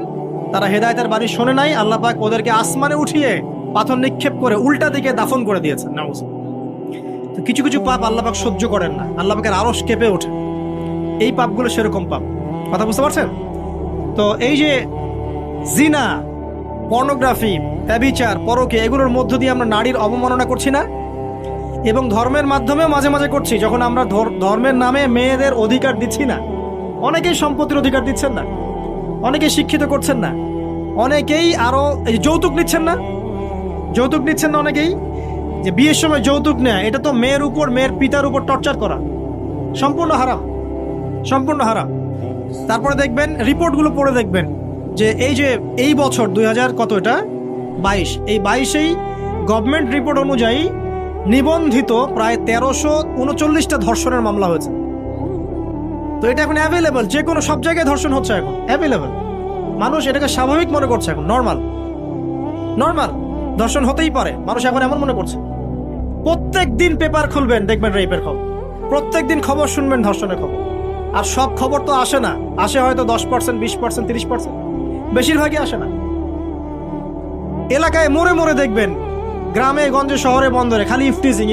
তারা হেদায়েতের বাণী শোনে নাই। আল্লাহ পাক ওদেরকে আসমানে উঠিয়ে পাথর নিক্ষেপ করে উল্টা দিকে দাফন করে দিয়েছেন। নাউজুবিল্লাহ। তো কিছু কিছু পাপ আল্লাহ পাক সহ্য করেন না, আল্লাহ পাকের আরশ কেঁপে ওঠে। এই পাপগুলো সেরকম পাপ। কথা বুঝতে পারছেন? তো এই যে জিনা, পর্নোগ্রাফি, ব্যভিচার, পরকে, এগুলোর মধ্য দিয়ে আমরা নারীর অবমাননা করছি না? এবং ধর্মের মাধ্যমেও মাঝে মাঝে করছি, যখন আমরা ধর্মের নামে মেয়েদের অধিকার দিচ্ছি না। অনেকেই সম্পত্তির অধিকার দিচ্ছেন না, অনেকেই শিক্ষিত করছেন না, অনেকেই আরো যৌতুক নিচ্ছেন না, অনেকেই যে বিয়ের সময় যৌতুক নেয়, এটা তো মেয়ের উপর, মেয়ের পিতার উপর টর্চার করা, সম্পূর্ণ হারাম। তারপরে দেখবেন, রিপোর্টগুলো পড়ে দেখবেন যে এই বছর 2022, এই 22-এই গভর্নমেন্ট রিপোর্ট অনুযায়ী নিবন্ধিত প্রায় 1339টা ধর্ষণের মামলা হয়েছে। তো এটা এখন অ্যাভেলেবল, যে কোনো সব জায়গায় ধর্ষণ হচ্ছে, এখন অ্যাভেলেবল। মানুষ এটাকে স্বাভাবিক মনে করছে, এখন নর্মাল ধর্ষণ হতেই পারে, মানুষ এখন এমন মনে করছে। প্রত্যেক দিন পেপার খুলবেন, দেখবেন রেপের খবর, প্রত্যেক দিন খবর শুনবেন ধর্ষণের খবর। আর সব খবর তো আসে না, আসে হয়তো 10%, 20%, 30%, বেশিরভাগই আসে না। এলাকায় মোড়ে দেখবেন, গ্রামে গঞ্জে শহরে বন্দরে খালি ইফটিজিং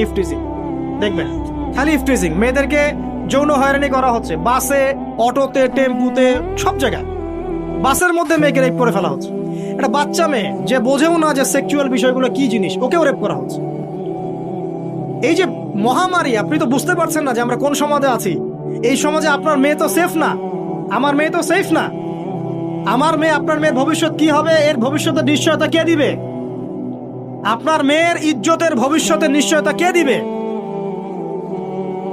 দেখবেন, খালি ইফটিজিং। মেয়েদেরকে যৌন হয়রানি করা হচ্ছে, বাসে, অটোতে, টেম্পুতে, সব জায়গায়। বাসের মধ্যে মেয়েকে রেপ করে ফেলা হচ্ছে। একটা বাচ্চা মেয়ে যে বোঝেও না যে সেক্সুয়াল বিষয়গুলো কি জিনিস, ওকেও রেপ করা হচ্ছে। এই যে মহামারী, আপনি তো বুঝতে পারছেন না যে আমরা কোন সমাজে আছি। এই সমাজে আপনার মেয়ে তো সেফ না, আমার মেয়ে তো সেফ না। আমার মেয়ে, আপনার মেয়ের ভবিষ্যৎ কি হবে, এর ভবিষ্যতের নিশ্চয়তা কে দিবে? আপনার মেয়ের ইজ্জতের ভবিষ্যতের নিশ্চয়তা কে দিবে?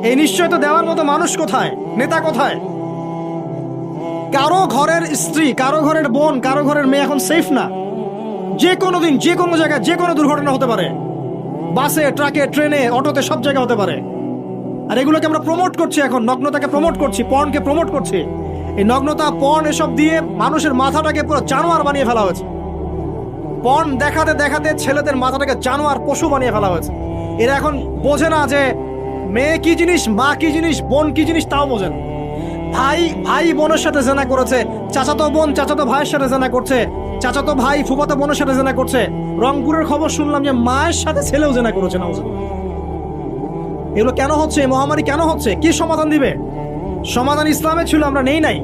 এই নিশ্চয়তা দেওয়ার মতো মানুষ কোথায়, নেতা কোথায়? কারো ঘরের স্ত্রী, কারো ঘরের বোন, কারো ঘরের মেয়ে এখন সেফ না। যে কোনো দিন, যে কোনো জায়গায়, যে কোনো দুর্ঘটনা হতে পারে। বাসে, ট্রাকে, ট্রেনে, অটোতে, সব জায়গায় হতে পারে। আর এগুলোকে আমরা প্রমোট করছি, এখন নগ্নতাকে প্রমোট করছি, পর্নকে প্রমোট করছি। এই নগ্নতা, পর্ন, এসব দিয়ে মানুষের মাথাটাকে পুরো জানোয়ার বানিয়ে ফেলা হয়েছে। পর্ন দেখাতে দেখাতে ছেলেদের মাথাটাকে জানোয়ার, পশু বানিয়ে ফেলা হয়েছে। এরা এখন বোঝে না যে মেয়ে কি জিনিস, মা কি জিনিস, বোন কি জিনিস, তাও বোঝেন। ভাই বোনের সাথে জেনা করেছে, চাচাতো বোন চাচাতো ভাইয়ের সাথে জেনা করছে, চাচাতো ভাই ফুফাতো বোনের সাথে জেনা করছে। রংপুরের খবর শুনলাম যে মায়ের সাথে ছেলেও জেনা করেছে। না, এগুলো কেন হচ্ছে? এই মহামারী কেন হচ্ছে? কি সমাধান দিবে? সমাধান ইসলামে ছিল, আমরা নেই নাই।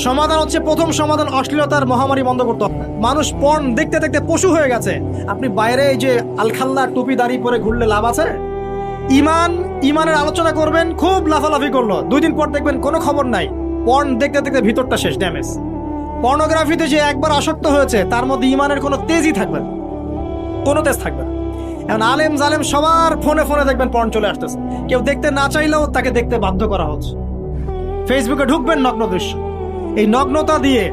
সমাধান হচ্ছে, প্রথম সমাধান অশ্লীলতার মহামারী বন্ধ করতে হবে। মানুষ পর্ন দেখতে দেখতে পশু হয়ে গেছে। আপনি বাইরে এই যে আলখাল্লা টুপি দাড়ি পরে ঘুরলে লাভ আছে? ইমানের আলোচনা করবেন, খুব লাফালাফি করলো, 2 দিন পর দেখবেন কোনো খবর নাই। পর্ন দেখতে দেখতে ভিতরটা শেষ, ড্যামেজ। পর্নোগ্রাফিতে যে একবার আসক্ত হয়েছে, তার মধ্যে ইমানের কোনো তেজই থাকবে না, কোনো তেজ থাকবে না। এখন আলেম জালেম সবার ফোনে দেখবেন পর্ন চলে আসতেছে। কেউ দেখতে না চাইলেও তাকে দেখতে বাধ্য করা হচ্ছে। ফেসবুকে ঢুকবেন, নগ্ন দৃশ্য। এই নগ্নতা দিয়ে,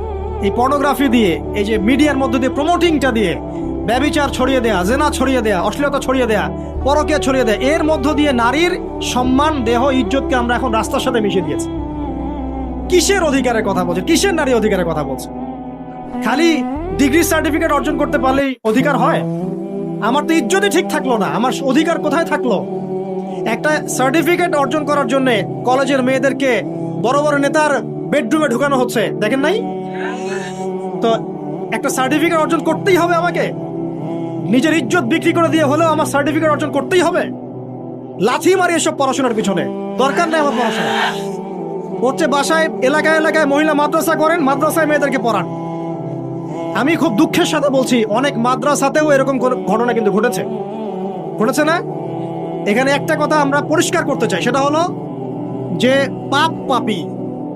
এই পর্নোগ্রাফি দিয়ে, এই যে মিডিয়ার মধ্যে দিয়ে প্রমোটিংটা দিয়ে ব্যভিচার ছড়িয়ে দেয়া, জেনা ছড়িয়ে দেয়া, অশ্লীলতা ছড়িয়ে দেয়া, পরকীয়া ছড়িয়ে দেয়া, এর মধ্য দিয়ে নারীর সম্মান, দেহ, ইজ্জতকে আমরা এখন রাস্তার সাথে মিশিয়ে দিয়েছি। কিসের অধিকারের কথা বলছে? কিসের নারী অধিকারের কথা বলছে? খালি ডিগ্রি সার্টিফিকেট অর্জন করতে পারলেই অধিকার হয়? আমার তো ইজ্জতই ঠিক থাকলো না, আমার অধিকার কোথায় থাকলো? একটা সার্টিফিকেট অর্জন করার জন্য কলেজের মেয়েদেরকে বড় বড় নেতার বেডরুমে ঢুকানো হচ্ছে, দেখেন নাই? তো একটা সার্টিফিকেট অর্জন করতেই হবে আমাকে, নিজের ইজ্জত বিক্রি করে দিয়ে হলেও আমার সার্টিফিকেট অর্জন করতেই হবে। লাথি মারি এসব পড়াশোনার পিছনে, দরকার নেই আমার পড়াশোনা। হচ্ছে বাসায় এলাকায় এলাকায় মহিলা মাদ্রাসা করেন, মাদ্রাসায় মেয়েদেরকে পড়ান। আমি খুব দুঃখের সাথে বলছি, অনেক মাদ্রাসাতেও এরকম ঘটনা কিন্তু ঘটেছে না? এখানে একটা কথা আমরা পরিষ্কার করতে চাই, সেটা হলো যে পাপী,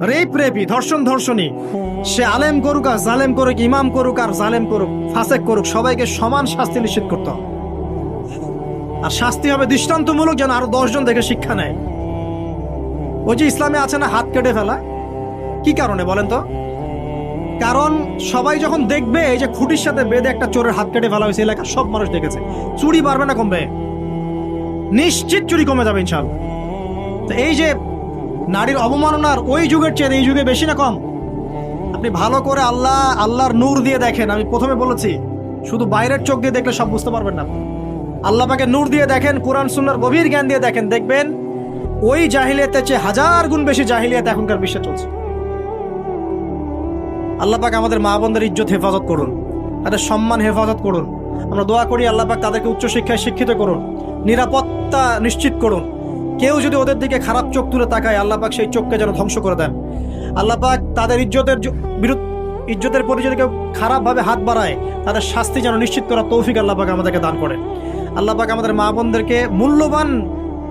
রেপি, ধর্ষণী, সে আলেম করুক আর জালেম করুক, ইমাম করুক আর জালেম করুক, ফাসেক করুক, সবাইকে সমান শাস্তি নিশ্চিত করতে হবে। আর শাস্তি হবে দৃষ্টান্তমূলক, যেন আরো 10 জন দেখে শিক্ষা নেয়। ওই যে ইসলামে আছে না হাত কেটে ফেলা, কি কারণে বলেন তো? কারণ সবাই যখন দেখবে এই যে খুঁটির সাথে বেঁধে একটা চোরের হাত কেটে ফেলা হয়েছে, এলাকার সব মানুষ দেখেছে, চুরি বাড়বে না কমবে? নিশ্চিত চুরি কমে যাবে ইনশাআল্লাহ। তো এই যে নারীর অবমাননার ওই যুগের চেয়ে এই যুগে বেশি না কম? আপনি ভালো করে আল্লাহর নূর দিয়ে দেখেন। আমি প্রথমে বলেছি, শুধু বাইরের চোখ দিয়ে দেখলে সব বুঝতে পারবেন না। আল্লাহ পাকে নূর দিয়ে দেখেন, কোরআন সুন্নাহর গভীর জ্ঞান দিয়ে দেখেন, দেখবেন ওই জাহিলিয়াতের চেয়ে 1000 গুণ বেশি জাহিলিয়াত এখনকার বিশ্বে চলছে। আল্লাহ পাক আমাদের মা বোনদের ইজ্জত হেফাজত করুন, তাদের সম্মান হেফাজত করুন। আমরা দোয়া করি আল্লাহ পাক তাদেরকে উচ্চশিক্ষায় শিক্ষিত করুন, নিরাপত্তা নিশ্চিত করুন। কেউ যদি ওদের দিকে খারাপ চোখ তুলে তাকায়, আল্লাহ পাক সেই চোখকে যেন ধ্বংস করে দেন। আল্লাহ পাক তাদের ইজ্জতের প্রতি যদি কেউ খারাপভাবে হাত বাড়ায়, তাদের শাস্তি যেন নিশ্চিত করার তৌফিক আল্লাহ পাক আমাদেরকে দান করেন। আল্লাহ পাক আমাদের মা বোনদেরকে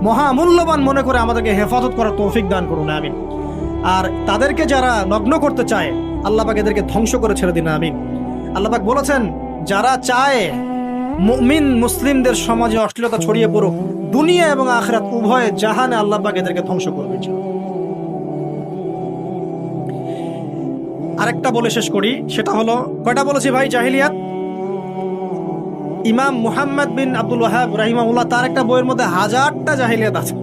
মহামূল্যবান মনে করে আমাদেরকে হেফাজত করার তৌফিক দান করুন, আমিন। আর তাদেরকে যারা নগ্ন করতে চায়, আল্লাহ পাক এদেরকে ধ্বংস করে ছেড়ে দিন, আমিন। আল্লাহ পাক বলেছেন, যারা চায় মুমিন মুসলিমদের সমাজে অশ্লীলতা ছড়িয়ে পড়ুক, দুনিয়া এবং আখিরাত উভয়ে জাহানে আল্লাহ পাক এদেরকে ধ্বংস করবে। আরেকটা বলে শেষ করি, সেটা হলো, কয়টা বলেছি ভাই জাহিলিয়াত? ইমাম মুহাম্মদ বিন আব্দুল ওয়াহাব রাহিমাহুল্লাহ, তার একটা বইয়ের মধ্যে 1000টা জাহিলিয়াত আছে।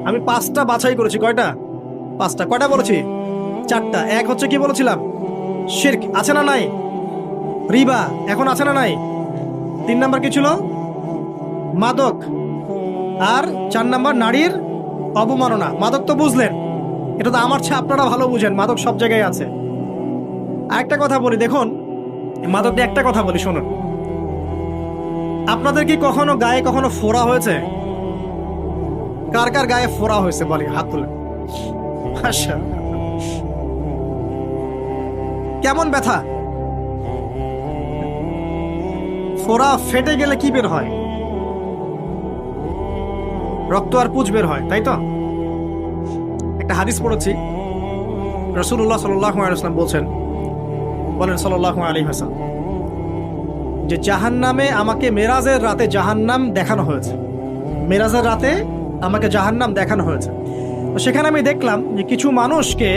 আমি 5টা বাছাই করেছি। কয়টা? 5টা। কয়টা বলেছি? 4টা। এক হচ্ছে কি বলেছিলাম? শিরক, আছে না নাই? রিবা, এখন আছে না নাই? 3 নাম্বার কি ছিল? মাদক। আর 4 নাম্বার নারীর অবমাননা। মাদক তো বুঝলেন, এটা তো আমার চেয়ে আপনারা ভালো বুঝেন, মাদক সব জায়গায় আছে। আরেকটা কথা বলি, দেখুন মাদক নিয়ে একটা কথা বলি, শুনুন। আপনাদের কি কখনো গায়ে কখনো ফোড়া হয়েছে? কার কার গায়ে ফোড়া হয়েছে বলি, হাত তুলে। আচ্ছা, কেমন ব্যথা? ফোড়া ফেটে গেলে কি বের হয়? রক্ত আর পুঁজ বের হয়, তাই তো? একটা হাদিস পড়েছি, রাসূলুল্লাহ সাল্লাল্লাহু আলাইহি ওয়াসাল্লাম বলেন সাল্লাল্লাহু আলাইহি ওয়াসাল্লাম, যে জাহান্নামে আমাকে মেরাজের রাতে জাহান্নাম দেখানো হয়েছে। মেরাজের রাতে আমাকে জাহান্নাম দেখানো হয়েছে। তো সেখানে আমি দেখলাম যে কিছু মানুষকে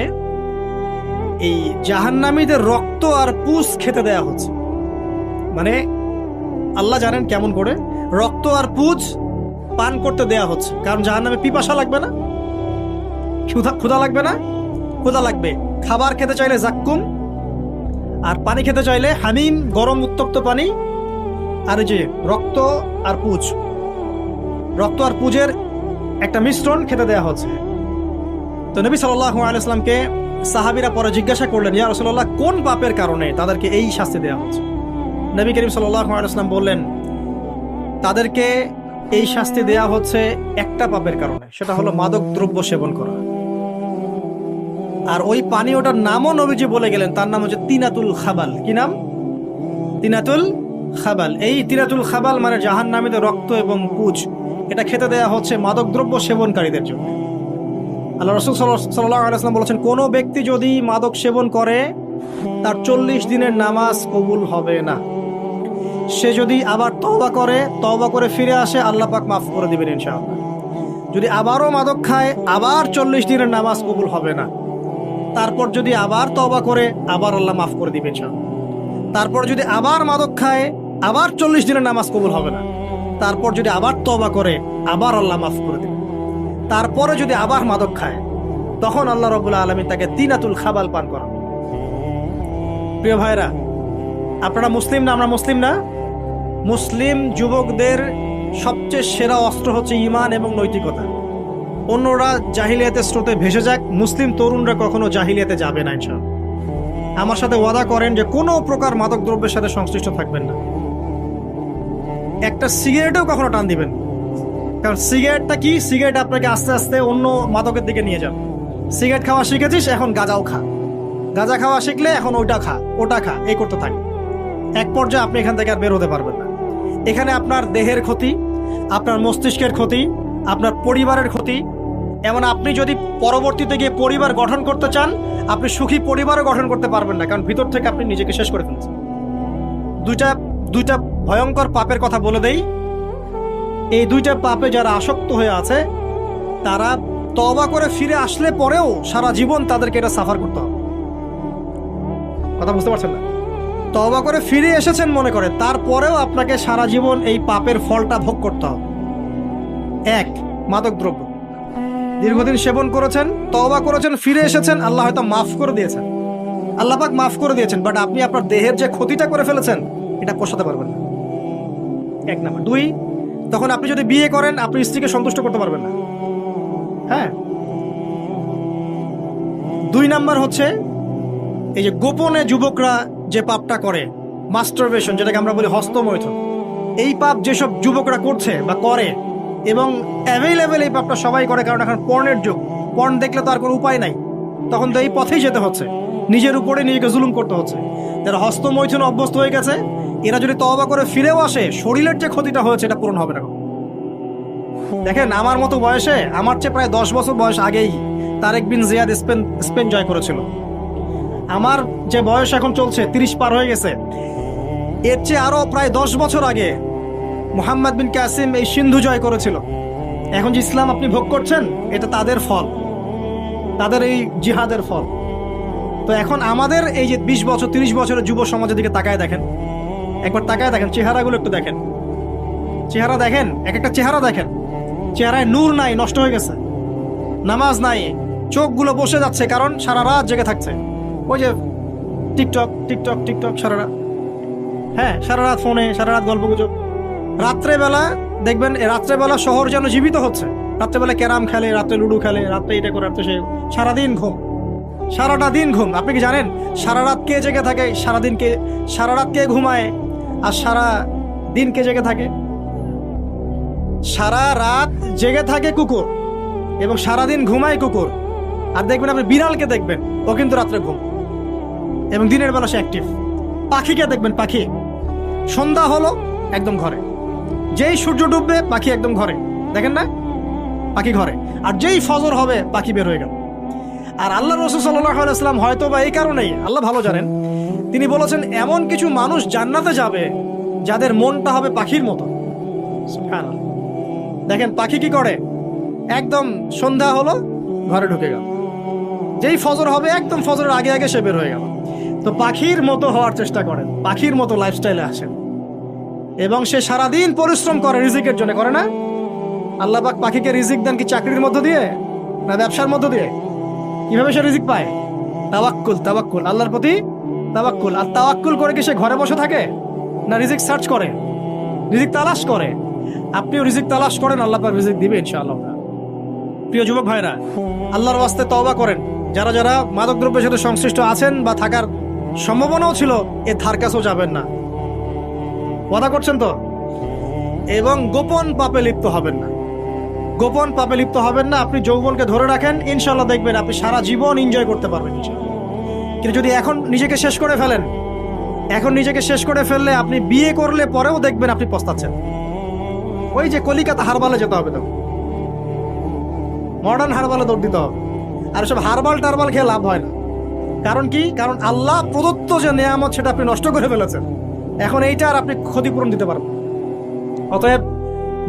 এই জাহান্নামীদের রক্ত আর পুঁজ খেতে দেয়া হচ্ছে। মানে আল্লাহ জানেন কেমন করে, রক্ত আর পুঁজ পান করতে দেয়া হচ্ছে। কারণ জাহান্নামে পিপাসা লাগবে না, ক্ষুধা লাগবে না? ক্ষুধা লাগবে। খাবার খেতে চাইলে জাক্কুম, আর পানি খেতে চাইলে হামিম, গরম উত্তপ্ত পানি। আর এই যে রক্ত আর পুঁজের একটা মিশ্রণ খেতে দেয়া হচ্ছে। তো নবী সাল্লাল্লাহু আলাইহি ওয়াসাল্লামকে সাহাবীরা পরে জিজ্ঞাসা করলেন, ইয়া রাসূলুল্লাহ, কোন পাপের কারণে তাদেরকে এই শাস্তি দেয়া হচ্ছে? নবী করিম সাল্লাল্লাহু আলাইহি ওয়াসাল্লাম বললেন, তাদেরকে এই শাস্তি দেয়া হচ্ছে একটা পাপের কারণে, সেটা হলো মাদক দ্রব্য সেবন করা। আর ওই পানীয়টার নামও নবীজি বলে গেলেন, তার নাম হচ্ছে তিনাতুল খাবাল। কি নাম? তিনাতুল খাবাল। এই তিনাতুল খাবাল মানে জাহান্নামীদের রক্ত এবং পুঁজ, এটা খেতে দেয়া হচ্ছে মাদকদ্রব্য সেবনকারীদের জন্য। আল্লাহ রাসূল সাল্লাল্লাহু আলাইহি ওয়াসাল্লাম বলেছেন, কোনো ব্যক্তি যদি মাদক সেবন করে, তার 40 দিনের নামাজ কবুল হবে না। সে যদি আবার তওবা করে ফিরে আসে, আল্লাহ পাক মাফ করে দিবেন ইনশাআল্লাহ। যদি আবারও মাদক খায়, আবার 40 দিনের নামাজ কবুল হবে না। তারপর যদি আবার তওবা করে, আবার আল্লাহ মাফ করে দিবেন ইনশাআল্লাহ। তারপর যদি আবার মাদক খায়, আবার 40 দিনের নামাজ কবুল হবে না। তারপর যদি আবার তওবা করে, আবার আল্লাহ মাফ করে দিবেন। তারপরে যদি আবার মাদক খায়, তখন আল্লাহ রাব্বুল আলামিন তাকে তিনাতুল খাবাল পান করান। প্রিয় ভাইরা, আপনারা মুসলিম না? আমরা মুসলিম না? মুসলিম যুবকদের সবচেয়ে সেরা অস্ত্র হচ্ছে ঈমান এবং নৈতিকতা। অন্যরা জাহিলিয়াতের স্রোতে ভেসে যাক, মুসলিম তরুণরা কখনো জাহিলিয়াতে যাবে না ইনশাআল্লাহ। আমার সাথে ওয়াদা করেন যে কোনো প্রকার মাদক দ্রব্যের সাথে সংশ্লিষ্ট থাকবেন না। একটা সিগারেটেও কখনো টান দিবেন, কারণ সিগারেটটা কি? সিগারেট আপনাকে আস্তে আস্তে অন্য মাদকের দিকে নিয়ে যাবে। সিগারেট খাওয়া শিখেছিস, এখন গাঁজাও খা। গাঁজা খাওয়া শিখলে এখন ওটা খা, ওটা খা, এই করতে থাকে। এক পর্যায়ে আপনি এখান থেকে আর বের হতে পারবেন না। এখানে আপনার দেহের ক্ষতি, আপনার মস্তিষ্কের ক্ষতি, আপনার পরিবারের ক্ষতি। এমন আপনি যদি পরবর্তীতে গিয়ে পরিবার গঠন করতে চান, আপনি সুখী পরিবারও গঠন করতে পারবেন না, কারণ ভিতর থেকে আপনি নিজেকে শেষ করে ফেলছেন। দুইটা ভয়ঙ্কর পাপের কথা বলে দেই। এই দুইটা পাপে যারা আসক্ত হয়ে আছে, তারা তওবা করে ফিরে আসলে পরেও সারা জীবন তাদেরকে এটা সাফার করতে হবে। কথা বুঝতে পারছেন না? তওবা করে ফিরে এসেছেন মনে করে, তারপরেও আপনাকে সারা জীবন এই পাপের ফলটা ভোগ করতে হবে। এক, মাদক দ্রব্য দীর্ঘদিন সেবন করেছেন, তওবা করেছেন, ফিরে এসেছেন, আল্লাহ হয়তো মাফ করে দিয়েছেন, আল্লাহ পাক মাফ করে দিয়েছেন, বাট আপনি আপনার দেহের যে ক্ষতিটা করে ফেলেছেন এটা পোষাতে পারবেন না। এক নাম্বার। দুই, তখন আপনি যদি বিয়ে করেন, আপনি স্ত্রীকে সন্তুষ্ট করতে পারবেন না। হ্যাঁ। দুই নাম্বার হচ্ছে এই যে গোপনে যুবকরা যে পাপটা করে, মাস্টারবেশন, যেটাকে আমরা বলি হস্তমৈথুন, এই পাপ যেসব যুবকরা করছে বা করে, এবং অ্যাভেলেবেল এই পাপটা সবাই করে, কারণ এখন পর্নের যুগ। পর্ন দেখলে তো আর কোনো উপায় নাই, তখন তো এই পথেই যেতে হচ্ছে, নিজের উপরে নিজেকে জুলুম করতে হচ্ছে। যারা হস্তমৈথুন অভ্যস্ত হয়ে গেছে, এরা যদি তওবা করে ফিরেও আসে, শরীরের যে ক্ষতিটা হয়েছে এটা পূরণ হবে না। দেখেন, আমার মতো বয়সে, আমার চেয়ে প্রায় 10 বছর বয়স আগেই তারেক বিন জিয়াদ স্পেন জয় করেছিল। আমার যে বয়স এখন চলছে 30 পার হয়ে গেছে, এর চেয়ে আরো প্রায় 10 বছর আগে মুহাম্মদ বিন কাসিম এই সিন্ধু জয় করেছিল। এখন যে ইসলাম আপনি ভোগ করছেন, এটা তাদের ফল, তাদের এই জিহাদের ফল। তো এখন আমাদের এই যে 20 বছর 30 বছরের যুব সমাজের দিকে তাকায় দেখেন, একবার তাকায় দেখেন, চেহারাগুলো একটু দেখেন, চেহারা দেখেন, এক একটা চেহারা দেখেন, চেহারায় নূর নাই, নষ্ট হয়ে গেছে, নামাজ নাই, চোখগুলো বসে যাচ্ছে, কারণ সারা রাত জেগে থাকছে। ওই যে টিকটক টিকটক টিকটক সারা রাত, হ্যাঁ, সারা রাত ফোনে, সারা রাত গল্প গুজব। রাত্রেবেলা দেখবেন, রাত্রেবেলা শহর যেন জীবিত হচ্ছে। রাত্রেবেলা ক্যারাম খেলে, রাত্রে লুডো খেলে, রাত্রে এটা করে, রাত্রে সে, সারাদিন ঘুম, সারাটা দিন ঘুম। আপনি কি জানেন সারা রাত কে জেগে থাকে, সারা রাত কে ঘুমায়, আর সারা দিন কে জেগে থাকে? সারা রাত জেগে থাকে কুকুর, এবং সারাদিন ঘুমায় কুকুর। আর দেখবেন আপনি বিড়ালকে দেখবেন, ও কিন্তু রাত্রে ঘুম, এবং দিনের বেলা সে অ্যাক্টিভ। পাখিকে দেখবেন, পাখি সন্ধ্যা হলো একদম ঘরে, যেই সূর্য ডুববে পাখি একদম ঘরে, দেখেন না, পাখি ঘরে। আর যেই ফজর হবে পাখি বের হয়ে গেল। আর আল্লাহ রাসূল সাল্লাল্লাহু আলাইহি ওয়াসাল্লাম হয়তো বা এই কারণেই, আল্লাহ ভালো জানেন, তিনি বলেছেন এমন কিছু মানুষ জান্নাতে যাবে যাদের মনটা হবে পাখির মতো। সুবহানাল্লাহ। দেখেন পাখি কি করে, একদম সন্ধ্যা হলো ঘরে ঢুকে গেল, যেই ফজর হবে একদম ফজরের আগে আগে সে বের হয়ে গেল। তো পাখির মতো হওয়ার চেষ্টা করেন, পাখির মতো লাইফস্টাইলে আসেন, এবং সে সারাদিন পরিশ্রম করে রিজিকের জন্য, করে না? আল্লাহ পাক পাখিকে রিজিক দেন কি চাকরির মধ্য দিয়ে, না ব্যবসার মধ্য দিয়ে? কিভাবে সে রিজিক পায়? তাওয়াক্কুল, তাওয়াক্কুল, আল্লাহর প্রতি তাওয়াক্কুল। আর তাওয়াক্কুল করে কি সে ঘরে বসে থাকে, না রিজিক সার্চ করে, রিজিক তালাশ করে? আপনিও রিজিক তালাশ করেন, আল্লাহ পাক রিজিক দিবে ইনশাআল্লাহ। প্রিয় যুবক ভাইরা, আল্লাহর ওয়াস্তে তওবা করেন। যারা যারা মাদক দ্রব্যের সাথে সংশ্লিষ্ট আছেন বা থাকার সম্ভাবনাও ছিল, এর ধার কাছেও যাবেন না। ওয়াদা করছেন তো? এবং গোপন পাপে লিপ্ত হবেন না, গোপন পাপে লিপ্ত হবেন না। আপনি যৌবনকে ধরে রাখেন, ইনশাআল্লাহ দেখবেন আপনি সারা জীবন এনজয় করতে পারবেন। কিন্তু যদি এখন নিজেকে শেষ করে ফেলেন, এখন নিজেকে শেষ করে ফেললে আপনি বিয়ে করলে পরেও দেখবেন আপনি পস্তাচ্ছেন। ওই যে কলিকাতা হারবালে যেতে হবে, তো মডার্ন হারবালে দৌড় দিতে হবে। আর সব হারবাল টারবাল খেয়ে লাভ হয় না। কারণ কি? কারণ আল্লাহ প্রদত্ত যে নেয়ামত সেটা আপনি নষ্ট করে ফেলেছেন। এখন এইটা আর আপনি ক্ষতিপূরণ দিতে পারবেন। অতএব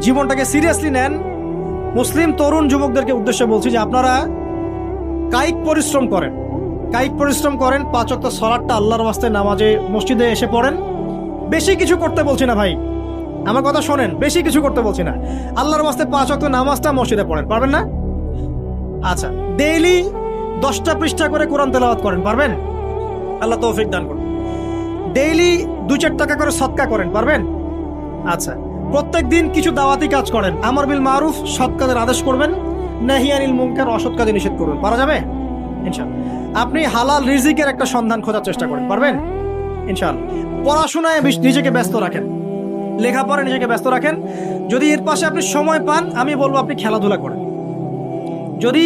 জীবনটাকে সিরিয়াসলি নেন। মুসলিম তরুণ যুবকদেরকে উদ্দেশ্যে বলছি যে আপনারা কায়িক পরিশ্রম করেন, কায়িক পরিশ্রম করেন। 5 ওয়াক্ত সালাতটা আল্লাহর ওয়াস্তে নামাজে মসজিদে এসে পড়েন। বেশি কিছু করতে বলছি না ভাই, আমার কথা শোনেন, বেশি কিছু করতে বলছি না। আল্লাহর ওয়াস্তে 5 ওয়াক্ত নামাজটা মসজিদে পড়েন, পারবেন না? আচ্ছা, ডেইলি 10টা পৃষ্ঠা করে কোরআন তেলাওয়াত করেন, পারবেন? আল্লাহ তৌফিক দান করুন। ডেইলি 2-4 টাকা করে সদকা করেন, পারবেন? আচ্ছা, প্রত্যেক দিন কিছু দাওয়াতি কাজ করেন। আমর বিল মারুফ, সৎ কাজের আদেশ করবেন, নাহি আনিল মুনকার, অসৎ কাজে নিষেধ করবেন। পারা যাবে ইনশাআল্লাহ। আপনি হালাল রিজিকের একটা সন্ধান খোঁজার চেষ্টা করেন, পারবেন ইনশাআল্লাহ। পড়াশোনায় নিজেকে ব্যস্ত রাখেন, লেখাপড়ায় নিজেকে ব্যস্ত রাখেন। যদি এর পাশে আপনি সময় পান, আমি বলবো আপনি খেলাধুলা করেন। যদি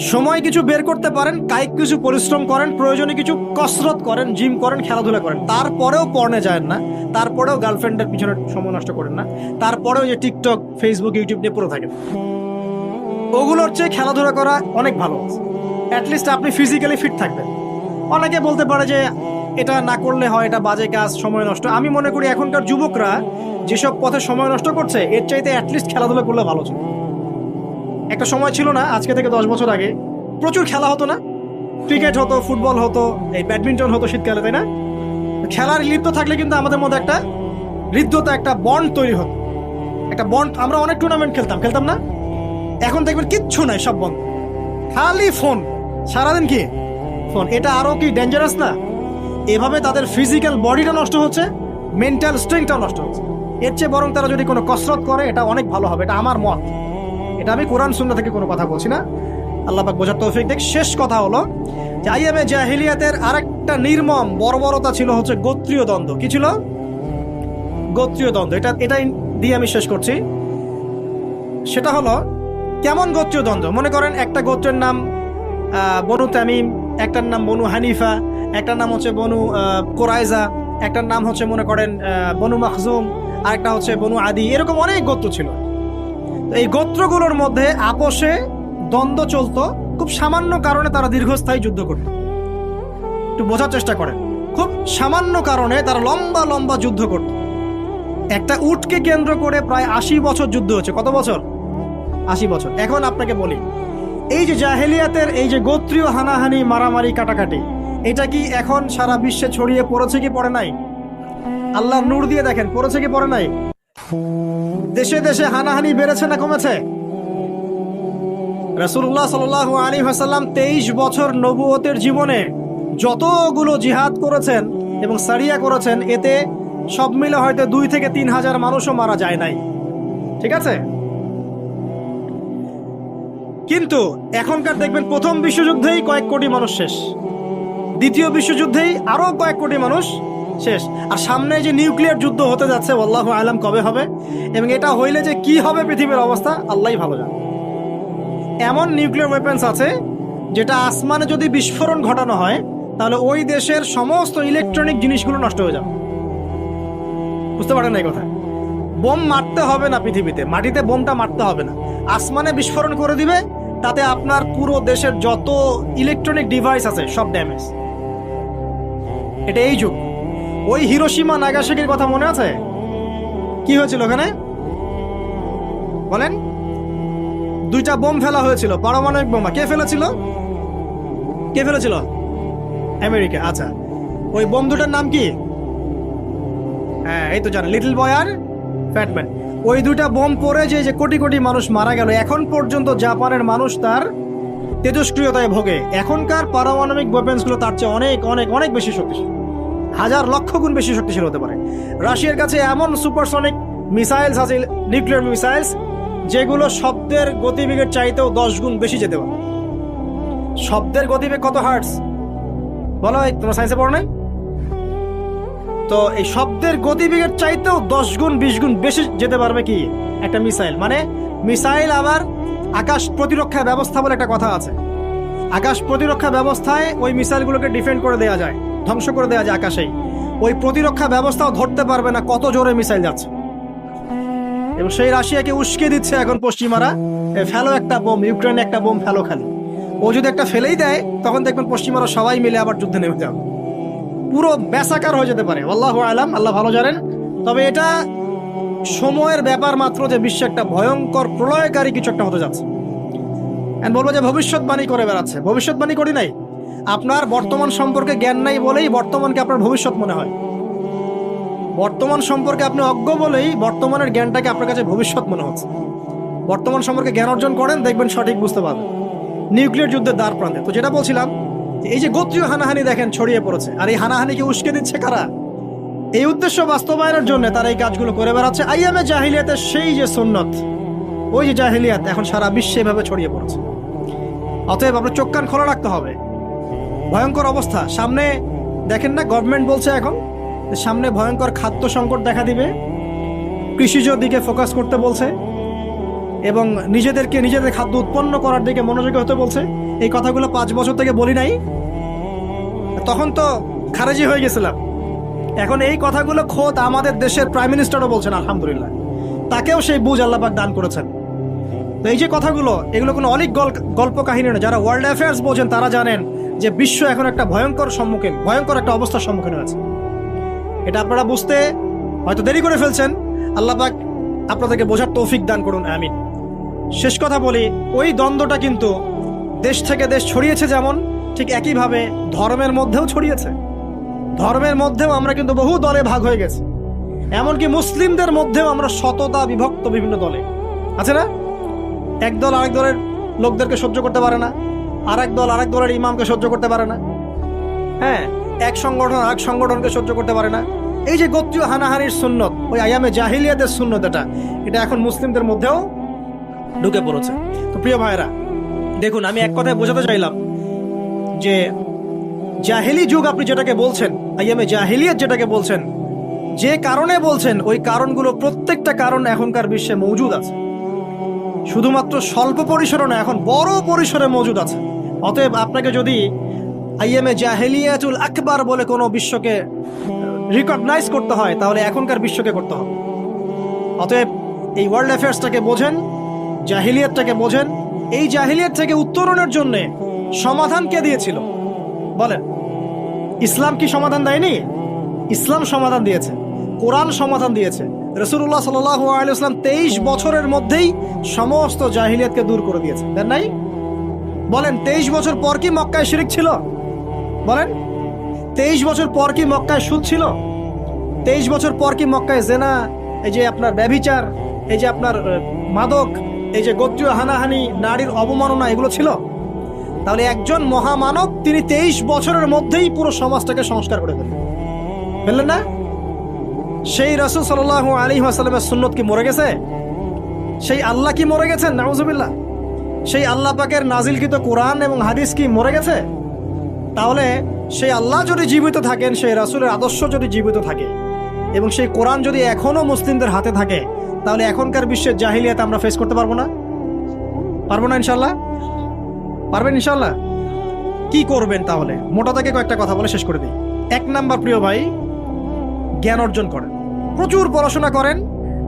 সময় কিছু বের করতে পারেন, কায়িক কিছু পরিশ্রম করেন, প্রয়োজনে কিছু কসরত করেন, জিম করেন, খেলাধুলা করেন, তারপরেও পর্নে যায় না, তারপরেও গার্লফ্রেন্ডের পিছনে সময় নষ্ট করেন না, তারপরেও যে টিকটক, ফেসবুক, ইউটিউব নিয়ে পড়ে থাকেন, ওগুলোর চেয়ে খেলাধুলা করা অনেক ভালো। অ্যাটলিস্ট আপনি ফিজিক্যালি ফিট থাকবেন। অনেকে বলতে পারে যে এটা না করলে হয়, এটা বাজে কাজ, সময় নষ্ট। আমি মনে করি এখনকার যুবকরা যেসব পথে সময় নষ্ট করছে, এর চাইতে অ্যাটলিস্ট খেলাধুলা করলে ভালো ছিল। একটা সময় ছিল না, আজকে থেকে 10 বছর আগে প্রচুর খেলা হতো না? ক্রিকেট হতো, ফুটবল হতো, এই ব্যাডমিন্টন হতো শীতকালে, তাই না? খেলার লিপ্ত থাকলে কিন্তু আমাদের মধ্যে একটা হৃদ্যতা, একটা বন্ড তৈরি হতো, একটা বন্ড। আমরা অনেক টুর্নামেন্ট খেলতাম না? এখন দেখবেন কিচ্ছু নাই, সব বন্ধ, খালি ফোন, সারাদিন কি ফোন। এটা আরো কি ডেঞ্জারাস না? এভাবে তাদের ফিজিক্যাল বডিটা নষ্ট হচ্ছে, মেন্টাল স্ট্রেংথটাও নষ্ট হচ্ছে। এর চেয়ে বরং তারা যদি কোনো কসরত করে, এটা অনেক ভালো হবে। এটা আমার মত, এটা আমি কোরআন সুন্নাহ থেকে কোনো কথা বলছি না। আল্লাহ পাক বোঝার তৌফিক দেখ। শেষ কথা হলো যে আইয়ামে জাহিলিয়াতের আরেকটা নির্মম বর্বরতা ছিল হচ্ছে গোত্রীয় দ্বন্দ্ব। কি ছিল? গোত্রীয় দ্বন্দ্ব। এটাই দিয়ে আমি শেষ করছি। সেটা হলো কেমন গোত্রীয় দ্বন্দ্ব? মনে করেন একটা গোত্রের নাম বনু তামিম, একটার নাম বনু হানিফা, একটার নাম হচ্ছে বনু কোরাইজা, একটার নাম হচ্ছে মনে করেন বনু মাখজুম, আরেকটা হচ্ছে বনু আদি। এরকম অনেক গোত্র ছিল। তো এই গোত্রগুলোর মধ্যে আপোষে দ্বন্দ্ব চলতো। খুব সামান্য কারণে তারা দীর্ঘস্থায়ী যুদ্ধ করত। একটু বোঝার চেষ্টা করেন, খুব সামান্য কারণে তারা লম্বা লম্বা যুদ্ধ করত। একটা উটকে কেন্দ্র করে প্রায় 80 বছর যুদ্ধ হচ্ছে। কত বছর? 80 বছর। এখন আপনাকে বলি, এই যে জাহেলিয়াতের এই যে গোত্রীয় হানাহানি, মারামারি, কাটাকাটি, এটা কি এখন সারা বিশ্বে ছড়িয়ে পড়েছে কি পড়ে নাই? আল্লাহর নূর দিয়ে দেখেন, পড়েছে কি পড়ে নাই? দেশে দেশে হানাহানি বেড়েছে না কমেছে? রাসূলুল্লাহ সাল্লাল্লাহু আলাইহি ওয়াসাল্লাম 23 বছর নবুয়তের জীবনে যতগুলো জিহাদ করেছেন এবং সারিয়া করেছেন, এতে সব মিলে হয়তো 2 থেকে 3 হাজার মানুষও মারা যায় নাই। ঠিক আছে? কিন্তু এখনকার দেখবেন প্রথম বিশ্বযুদ্ধেই কয়েক কোটি মানুষ শেষ, দ্বিতীয় বিশ্বযুদ্ধেই আরো কয়েক কোটি মানুষ শেষ, আর সামনে যে নিউক্লিয়ার যুদ্ধ হতে যাচ্ছে আল্লাহু আলাম কবে হবে, এবং এটা হইলে যে কি হবে পৃথিবীর অবস্থা আল্লাহই ভালো জানে। এমন নিউক্লিয়ার ওয়েপন্স আছে যেটা আসমানে যদি বিস্ফোরণ ঘটানো হয়, তাহলে ওই দেশের সমস্ত ইলেকট্রনিক জিনিসগুলো নষ্ট হয়ে যাবে। বুঝতে পারেন এই কথা? বোম মারতে হবে না পৃথিবীতে, মাটিতে বোমটা মারতে হবে না, আসমানে বিস্ফোরণ করে দিবে, তাতে আপনার পুরো দেশের যত ইলেকট্রনিক ডিভাইস আছে সব ড্যামেজ। এটা এই যুগ। ওই হিরোশিমা নাগাসাকির কথা মনে আছে? কি হয়েছিল ওখানে বলেন? 2টা বোম ফেলা হয়েছিল, পারমাণবিক বোমা। কে ফেলেছিল? কে ফেলেছিল? আমেরিকা। আচ্ছা, ওই বোম দুটার নাম কি? হ্যাঁ, এই তো জানেন, লিটল বয় আর ফ্যাটম্যান। ওই 2টা বোম পড়ে যে কোটি কোটি মানুষ মারা গেল, এখন পর্যন্ত জাপানের মানুষ তার তেজস্ক্রিয়তায় ভোগে। এখনকার পারমাণবিক ওয়েপন্সগুলো তার চেয়ে অনেক অনেক অনেক বেশি শক্তিশালী, হাজার লক্ষ গুণ বেশি শক্তিশালী হতে পারে। রাশিয়ার কাছে এমন সুপারসনিক মিসাইলস আছে, নিউক্লিয়ার মিসাইলস, যেগুলো শব্দের গতিবেগের চাইতেও 10 গুণ বেশি যেতে পারে। শব্দের গতিবেগ কত হার্টস বলো? তোমরা সায়েন্সে পড়ো নাই? তো এই শব্দের গতিবেগের চাইতেও 10 গুণ 20 গুণ বেশি যেতে পারবে কি একটা মিসাইল। মানে মিসাইল আবার আকাশ প্রতিরক্ষা ব্যবস্থা বলে একটা কথা আছে। আকাশ প্রতিরক্ষা ব্যবস্থায় ওই মিসাইলগুলোকে ডিফেন্ড করে দেওয়া যায়, ধ্বংস করে দেওয়া যায় আকাশেই। ওই প্রতিরক্ষা ব্যবস্থাও ধরতে পারবে না কত জোরে মিসাইল যাচ্ছে। এবং সেই রাশিয়াকে উস্কে দিচ্ছে এখন পশ্চিমারা, ফেলো একটা বোম, ইউক্রেনে একটা বোম ফেলো খালি। ও যদি একটা ফেলেই দেয়, তখন দেখবেন পশ্চিমারা সবাই মিলে আবার যুদ্ধে নেমে যাবে, পুরো বেসাকার হয়ে যেতে পারে। আল্লাহু আলাম, আল্লাহ ভালো জানেন। তবে এটা সময়ের ব্যাপার মাত্র যে বিশ্বে একটা ভয়ঙ্কর প্রলয়কারী কিছু একটা হতে যাচ্ছে। বলবো যে ভবিষ্যৎবাণী করে বেড়াচ্ছে। ভবিষ্যৎবাণী করি নাই, আপনার বর্তমান সম্পর্কে জ্ঞান নাই বলেই বর্তমানকে আপনার ভবিষ্যৎ মনে হয়। বর্তমান সম্পর্কে আপনি অজ্ঞ বলেই বর্তমানের জ্ঞানটাকে আপনার কাছে ভবিষ্যৎ মনে হচ্ছে। বর্তমান সম্পর্কে জ্ঞান অর্জন করেন, দেখবেন সঠিক বুঝতে পারবেন। নিউক্লিয়ার যুদ্ধের দ্বার প্রান্তে। তো যেটা বলছিলাম, এই যে গোত্রীয় হানাহানি দেখেন ছড়িয়ে পড়েছে, আর এই হানাহানিকে উস্কে দিচ্ছে কারা? এই উদ্দেশ্য বাস্তবায়নের জন্য তারা এই কাজগুলো করে বেড়াচ্ছে। আইয়ামে জাহিলিয়াতের সেই যে সুন্নত, ওই যে জাহিলিয়াত এখন সারা বিশ্বে এভাবে ছড়িয়ে পড়েছে। অতএব আপনার চোখ কান খোলা রাখতে হবে। ভয়ঙ্কর অবস্থা সামনে। দেখেন না, গভর্নমেন্ট বলছে এখন সামনে ভয়ঙ্কর খাদ্য সংকট দেখা দিবে, কৃষিজ দিকে ফোকাস করতে বলছে। এবং নিজেদের খাদ্য উৎপন্ন করার দিকে মনোযোগী হতে বলছে। এই কথাগুলো 5 বছর থেকে বলি নাই, তখন তো খারেজি হয়ে গেছিলাম। এখন এই কথাগুলো খোদ আমাদের দেশের প্রাইম মিনিস্টারও বলছেন, আলহামদুলিল্লাহ, তাকেও সেই বুঝ আল্লাহ পাক দান করেছেন। তো এই যে কথাগুলো, এগুলো কোনো অলিক গল্প কাহিনী নয়। যারা ওয়ার্ল্ড অ্যাফেয়ার্স বোঝেন তারা জানেন যে বিশ্ব এখন একটা ভয়ঙ্কর একটা অবস্থার সম্মুখীন হয়েছে। এটা আপনারা বুঝতে হয়তো দেরি করে ফেলছেন। আল্লাহ পাক আপনাদেরকে বোঝার তৌফিক দান করুন, আমিন। শেষ কথা বলি, ওই দ্বন্দ্বটা কিন্তু দেশ থেকে দেশ ছড়িয়েছে, যেমন ঠিক একইভাবে ধর্মের মধ্যেও ছড়িয়েছে। ধর্মের মধ্যেও আমরা কিন্তু বহু দলে ভাগ হয়ে গেছি। এমনকি মুসলিমদের মধ্যেও আমরা শততা বিভক্ত বিভিন্ন দলে আছে না? এক দল আরেক দলের লোকদেরকে সহ্য করতে পারে না, আরেক দল আরেক দলের ইমামকে সহ্য করতে পারে না, হ্যাঁ, এক সংগঠন আরেক সংগঠনকে সহ্য করতে পারে না। এই যে গোত্রীয় হানাহানির সুন্নত, ওই আয়ামে জাহিলিয়াতের সুন্নত, এটা এখন মুসলিমদের মধ্যেও ঢুকে পড়েছে। তো প্রিয় ভাইরা, দেখুন, আমি এক কথায় বোঝাতে চাইলাম যে জাহিলি যুগ আপনি যেটাকে বলছেন, আয়ামে জাহিলিয়াত যেটাকে বলছেন, যে কারণে বলছেন, ওই কারণগুলো প্রত্যেকটা কারণ এখনকার বিশ্বে মজুদ আছে। শুধুমাত্র স্বল্প পরিসরে না, এখন বড় পরিসরে মজুদ আছে। অতএব আপনাকে যদি আইএমএ জাহেলিয়াতুল আকবার বলে কোনো বিশ্বকে রিকগনাইজ করতে হয়, তাহলে এখনকার বিশ্বকে করতে হবে। অতএব এই ওয়ার্ল্ড অ্যাফেয়ার্সটাকে বোঝেন, জাহিলিয়াতটাকে বোঝেন। এই জাহিলিয়াত থেকে উত্তরণের জন্য সমাধান কে দিয়েছিল বলেন? ইসলাম কি সমাধান দেয়নি? ইসলাম সমাধান দিয়েছে, কোরআন সমাধান দিয়েছে। রাসূলুল্লাহ সাল্লাল্লাহু আলাইহি ওয়াসাল্লাম 23 বছরের মধ্যেই সমস্ত জাহিলিয়াতকে দূর করে দিয়েছে, দেন নাই? বলেন, 23 বছর পর কি মক্কায় শিরক ছিল? বলেন, 23 বছর পর কি মক্কায় সুদ ছিল? 23 বছর পর কি মক্কায় জেনা, এই যে আপনার ব্যভিচার, এই যে আপনার মাদক, এই যে গোত্রীয় হানাহানি, নারীর অবমাননা, এগুলো ছিল? তাহলে একজন মহামানব, তিনি 23 বছরের মধ্যেই পুরো সমাজটাকে সংস্কার করে ফেললেন না? সেই রাসূল সাল্লাল্লাহু আলাইহি ওয়াসাল্লামের সুন্নত কি মরে গেছে? সেই আল্লাহ কি মরে গেছেন? নাউজুবিল্লাহ। সেই আল্লাহ পাকের নাজিলকৃত কোরআন এবং হাদিস কি মরে গেছে? তাহলে সেই আল্লাহ যদি জীবিত থাকেন, সেই রাসূলের আদর্শ যদি জীবিত থাকে, এবং সেই কোরআন যদি এখনো মুসলিমদের হাতে থাকে, তাহলে এখনকার বিশ্বের জাহিলিয়াত আমরা ফেস করতে পারবো না? পারবো না ইনশাআল্লাহ? পারবেন ইনশাআল্লাহ? কি করবেন তাহলে? মোটা থেকে কয়েকটা কথা বলে শেষ করে দিই। 1 নাম্বার, প্রিয় ভাই, জ্ঞান অর্জন করেন, প্রচুর পড়াশোনা করেন।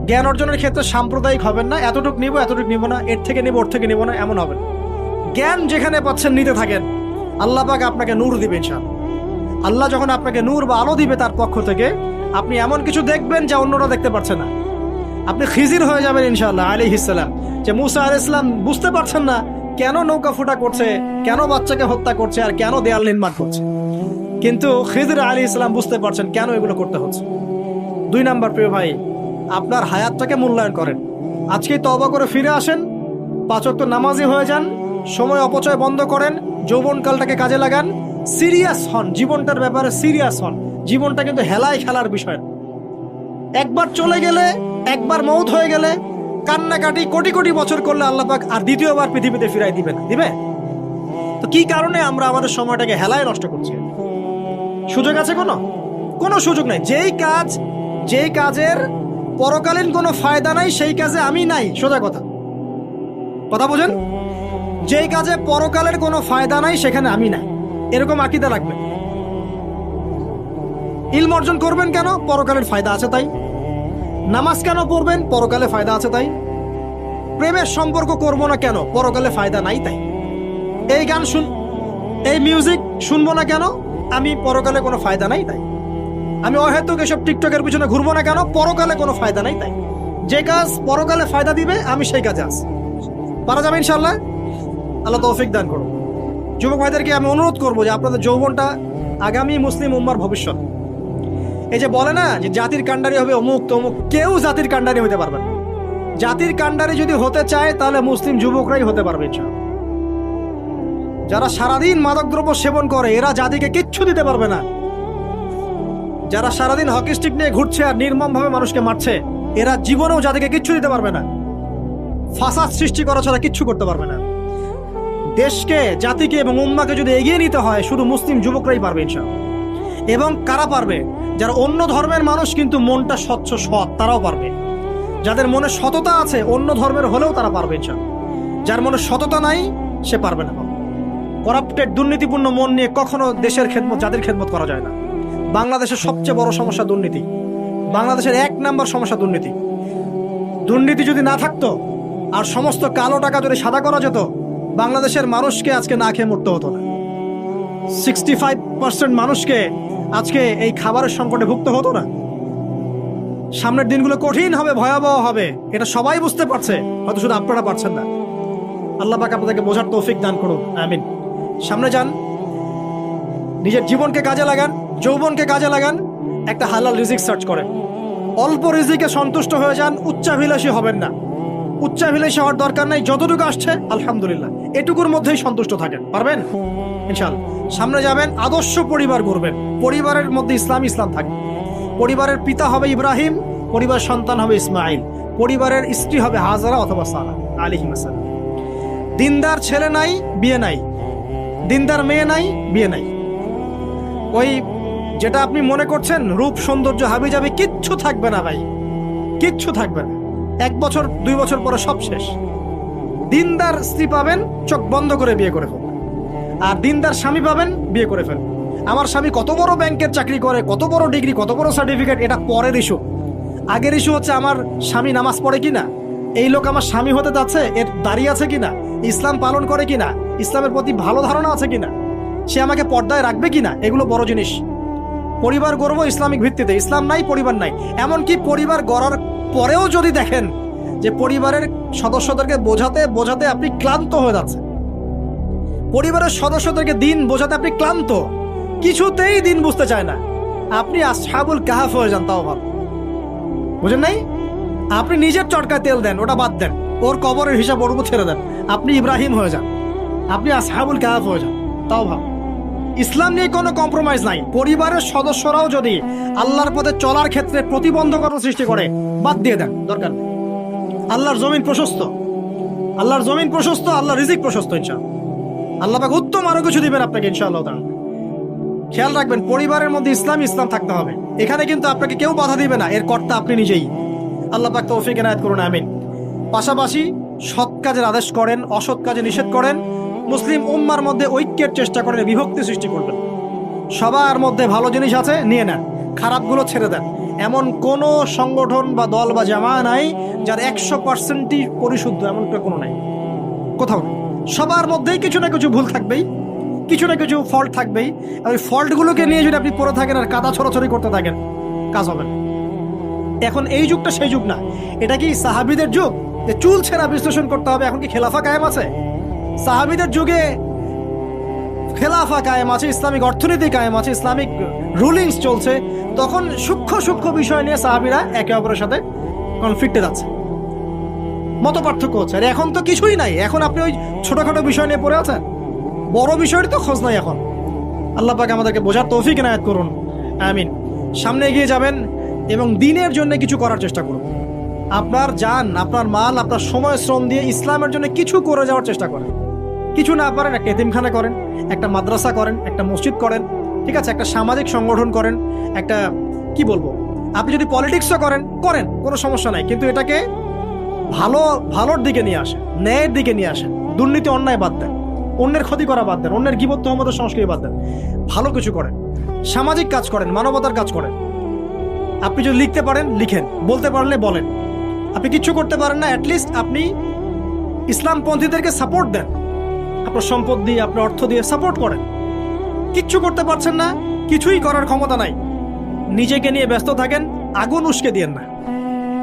জ্ঞান অর্জনের ক্ষেত্রে সাম্প্রদায়িক হবেন না, এতটুক নিব এতটুক নিব না, এর থেকে নিব ওর থেকে নিব না, এমন হবেন। জ্ঞান যেখানে পাচ্ছেন নিতে থাকেন, আল্লাহ পাক আপনাকে নূর দিবে ইনশাআল্লাহ। আল্লাহ যখন আপনাকে নূর বা আলো দিবে তার পক্ষ থেকে, আপনি এমন কিছু দেখবেন যা অন্যরা দেখতে পারছে না। আপনি খিজির হয়ে যাবেন ইনশাআল্লাহ আলাইহিস সালাম। যে মুসা আলাইহিস সালাম বুঝতে পারছেন না কেন নৌকা ফুটা করছে, কেন বাচ্চাকে হত্যা করছে, আর কেন দেয়াল নির্মাণ করছে, কিন্তু খিজির আলাইহিস সালাম বুঝতে পারছেন কেন এগুলো করতে হচ্ছে। 2 নাম্বার, প্রিয় ভাই, আপনার হায়াতটাকে মূল্যায়ন করেন। আজকেই তওবা করে ফিরে আসেন, 5 ওয়াক্ত নামাজি হয়ে যান, সময় অপচয় বন্ধ করেন, যৌবনকালটাকে কাজে লাগান, সিরিয়াস হন, জীবনটার ব্যাপারে সিরিয়াস হন। জীবনটা কিন্তু হেলায় খেলার বিষয়। একবার চলে গেলে, একবার মৌত হয়ে গেলে, কান্নাকাটি কোটি কোটি বছর করলে আল্লাহ পাক আর দ্বিতীয়বার পৃথিবীতে ফিরাই দিবে না, দিবে? তো কি কারণে আমরা আমাদের সময়টাকে হেলায় নষ্ট করছি? সুযোগ আছে? কোনো সুযোগ নাই। যেই কাজের পরকালীন কোনো ফায়দা নাই, সেই কাজে আমি নাই। সোজা কথা বোঝেন? যেই কাজে পরকালের কোনো ফায়দা নাই, সেখানে আমি নাই, এরকম আকীদা রাখবেন। ইলম অর্জন করবেন কেন? পরকালের ফায়দা আছে তাই। নামাজ কেন পড়বেন? পরকালে ফায়দা আছে তাই। প্রেমের সম্পর্ক করবো না কেন? পরকালে ফায়দা নাই তাই। এই মিউজিক শুনবো না কেন? আমি পরকালে কোনো ফায়দা নাই তাই। আমি অহেতুক এসব টিকটকের পিছনে ঘুরবো না কেন? পরকালে কোনো ফায়দা নাই তাই। যে কাজ পরকালে ফায়দা দিবে, আমি সেই কাজে আছি। পারা যাবে ইনশাআল্লাহ? আল্লাহ তৌফিক দান করুন। যুবক ভাইদেরকে আমি অনুরোধ করবো যে আপনাদের যৌবনটা আগামী মুসলিম উম্মার ভবিষ্যৎ। এই যে বলে না যে জাতির কাণ্ডারি হবে অমুক তমুক, কেউ জাতির কাণ্ডারি হতে পারবে না। জাতির কাণ্ডারি যদি হতে চায়, তাহলে মুসলিম যুবকরাই হতে পারবে ইনশাআল্লাহ। যারা সারাদিন মাদকদ্রব্য সেবন করে, এরা জাতিকে কিচ্ছু দিতে পারবে না। যারা সারাদিন হকি স্টিক নিয়ে ঘুরছে আর নির্মমভাবে মানুষকে মারছে, এরা জীবনেও জাতিকে কিচ্ছু দিতে পারবে না। ফাসাদ সৃষ্টি করা ছাড়া কিচ্ছু করতে পারবে না। দেশকে, জাতিকে এবং উম্মাকে যদি এগিয়ে নিতে হয়, শুধু মুসলিম যুবকরাই পারবে ইনশাআল্লাহ। এবং কারা পারবে? যারা অন্য ধর্মের মানুষ কিন্তু মনটা স্বচ্ছ, সৎ, তারাও পারবে। যাদের মনে সততা আছে অন্য ধর্মের হলেও তারা পারবে ইনশাআল্লাহ। যার মনে সততা নাই সে পারবে না। করাপ্টেড, দুর্নীতিপূর্ণ মন নিয়ে কখনো দেশের খেদমত, জাতির খেদমত করা যায় না। বাংলাদেশের সবচেয়ে বড় সমস্যা দুর্নীতি। বাংলাদেশের 1 নম্বর সমস্যা দুর্নীতি। দুর্নীতি যদি না থাকতো আর সমস্ত কালো টাকা যদি সাদা করা যেত, বাংলাদেশের মানুষকে আজকে না খেয়ে মরতে হতো না। 65% মানুষকে আজকে এই খাবারের সংকটে ভুগতে হতো না। সামনের দিনগুলো কঠিন হবে, ভয়াবহ হবে, এটা সবাই বুঝতে পারছে, হয়তো শুধু আপনারা পারছেন না। আল্লাহ পাক আপনাদেরকে বোঝার তৌফিক দান করুন, আমিন। সামনে যান, নিজের জীবনকে কাজে লাগান, যৌবনকে কাজে লাগান, একটা হালাল রিজিক সার্চ করেন। অল্প রিজিকে সন্তুষ্ট হয়ে যান, উচ্চাভিলাষী হবেন না। উচ্চাভিলাষী হওয়ার দরকার নাই, যতটুকু আসছে আলহামদুলিল্লাহ, এটুকুর মধ্যেই সন্তুষ্ট থাকেন, পারবেন ইনশাআল্লাহ। সামনে যাবেন, আদর্শ পরিবার গড়বেন, পরিবারের মধ্যে ইসলাম থাকবে। পরিবারের পিতা হবে ইব্রাহিম, পরিবার সন্তান হবে ইসমাইল, পরিবারের স্ত্রী হবে হাজারা অথবা সারা আলাইহিস সালাম। দিনদার ছেলে নাই, বিয়ে নাই, দিনদার মেয়ে নাই, বিয়ে নাই। ওই যেটা আপনি মনে করছেন রূপ সৌন্দর্য হাবি যাবে, কিচ্ছু থাকবে না ভাই, কিচ্ছু থাকবে না। 1 বছর 2 বছর পরে সব শেষ। দিনদার স্ত্রী পাবেন, চোখ বন্ধ করে বিয়ে করে ফেলবেন। আর দিনদার স্বামী পাবেন, বিয়ে করে ফেলবেন। আমার স্বামী কত বড় ব্যাংকের চাকরি করে, কত বড় ডিগ্রি, কত বড় সার্টিফিকেট, এটা পরের ইস্যু। আগের ইস্যু হচ্ছে আমার স্বামী নামাজ পড়ে কিনা, এই লোক আমার স্বামী হতে যাচ্ছে, এর দাঁড়িয়ে আছে কিনা, ইসলাম পালন করে কিনা, ইসলামের প্রতি ভালো ধারণা আছে কিনা, সে আমাকে পর্দায় রাখবে কিনা, এগুলো বড় জিনিস। পরিবার গড়ব ইসলামিক ভিত্তিতে, ইসলাম নাই, পরিবার নাই। এমনকি পরিবার গড়ার পরেও যদি দেখেন যে পরিবারের সদস্যদেরকে বোঝাতে বোঝাতে আপনি ক্লান্ত হয়ে যাচ্ছেন, পরিবারের সদস্যদেরকে দিন বোঝাতে আপনি ক্লান্ত, কিছুতেই দিন বুঝতে চায় না, আপনি আসহাবুল কাহাফ হয়ে যান, তাও ভালো। বুঝেন নাই? আপনি নিজের চটকায় তেল দেন, ওটা বাদ দেন, ওর কবরের হিসাব ওর উপর ছেড়ে দেন, আপনি ইব্রাহিম হয়ে যান, আপনি আসহাবুল কাহাফ হয়ে যান, তাও ভালো। ইসলাম নিয়ে কোনো কম্প্রোমাইজ নাই। পরিবারের সদস্যরাও যদি আল্লাহর পথে চলার ক্ষেত্রে প্রতিবন্ধকতা সৃষ্টি করে, বাদ দিয়ে দেন, দরকার নেই। আল্লাহর জমিন প্রশস্ত, আল্লাহর জমিন প্রশস্ত, আল্লাহর রিজিক প্রশস্ত, ইনশাআল্লাহ। আল্লাহ পাক উত্তম আরো কিছু দিবেন আপনাকে ইনশাআল্লাহ তাআলা। খেয়াল রাখবেন, পরিবারের মধ্যে ইসলাম থাকতে হবে। এখানে কিন্তু আপনাকে কেউ বাধা দিবে না, এর কর্তা আপনি নিজেই। আল্লাহ পাক তৌফিক এনায়েত করুন, আমিন। পাশাপাশি সৎ কাজের আদেশ করেন, অসৎ কাজে নিষেধ করেন। মুসলিম উম্মার মধ্যে ঐক্যের চেষ্টা করেন, বিভক্তি সৃষ্টি করবেন। সবার মধ্যে ভালো জিনিস আছে, নিয়ে নেন, খারাপগুলো ছেড়ে দেন। এমন কোন সংগঠন বা দল বা জামা নাই যার 100%ই পরিশুদ্ধ, এমনটা কোনো নাই, কোথাও নেই। সবার মধ্যেই কিছু না কিছু ভুল থাকবেই, কিছু না কিছু ফল্ট থাকবেই। ওই ফল্টগুলোকে নিয়ে যদি আপনি পড়ে থাকেন আর কাদা ছড়াছড়ি করতে থাকেন, কাজ হবে না। এখন এই যুগটা সেই যুগ না। এটা কি সাহাবীদের যুগ যে চুল ছেঁড়া বিশ্লেষণ করতে হবে? এখন কি খেলাফা কায়েম আছে? সাহাবীদের যুগে খেলাফা কায়েম আছে, ইসলামিক অর্থনীতি কায়েম আছে, ইসলামিক রুলিংস চলছে। তখন সূক্ষ্ম বিষয় নিয়ে সাহাবীরা একে অপরের সাথে কনফ্লিক্টে যাচ্ছে, মত পার্থক্য হচ্ছে। আর এখন তো কিছুই নাই, এখন আপনি ওই ছোটখাটো বিষয় নিয়ে পড়ে আছেন, বড় বিষয়ের তো খোঁজ নাই এখন। আল্লাহ পাক আমাদেরকে বোঝার তৌফিক এনায়েত করুন, আমিন। সামনে এগিয়ে যাবেন এবং দিনের জন্য কিছু করার চেষ্টা করুন। আপনার জান, আপনার মাল, আপনার সময় শ্রম দিয়ে ইসলামের জন্য কিছু করে যাওয়ার চেষ্টা করেন। কিছু না পারেন, একটা এতিমখানা করেন, একটা মাদ্রাসা করেন, একটা মসজিদ করেন, ঠিক আছে, একটা সামাজিক সংগঠন করেন, একটা কি বলবো, আপনি যদি পলিটিক্সও করেন, কোনো সমস্যা নাই, কিন্তু এটাকে ভালোর দিকে নিয়ে আসেন, ন্যায়ের দিকে নিয়ে আসেন। দুর্নীতি অন্যায় বাদ দেন, অন্যের ক্ষতি করা বাদ দেন, অন্যের গীবত তহমতের সংস্কৃতি বাদ দেন, ভালো কিছু করেন, সামাজিক কাজ করেন, মানবতার কাজ করেন। আপনি যদি লিখতে পারেন লিখেন, বলতে পারলে বলেন। আপনি কিচ্ছু করতে পারেন না, অ্যাটলিস্ট আপনি ইসলামপন্থীদেরকে সাপোর্ট দেন, আপনার সম্পদ দিয়ে, আপনার অর্থ দিয়ে সাপোর্ট করেন। কিচ্ছু করতে পারছেন না, কিছুই করার ক্ষমতা নাই, নিজেকে নিয়ে ব্যস্ত থাকেন, আগুন উস্কে দিয়েন না।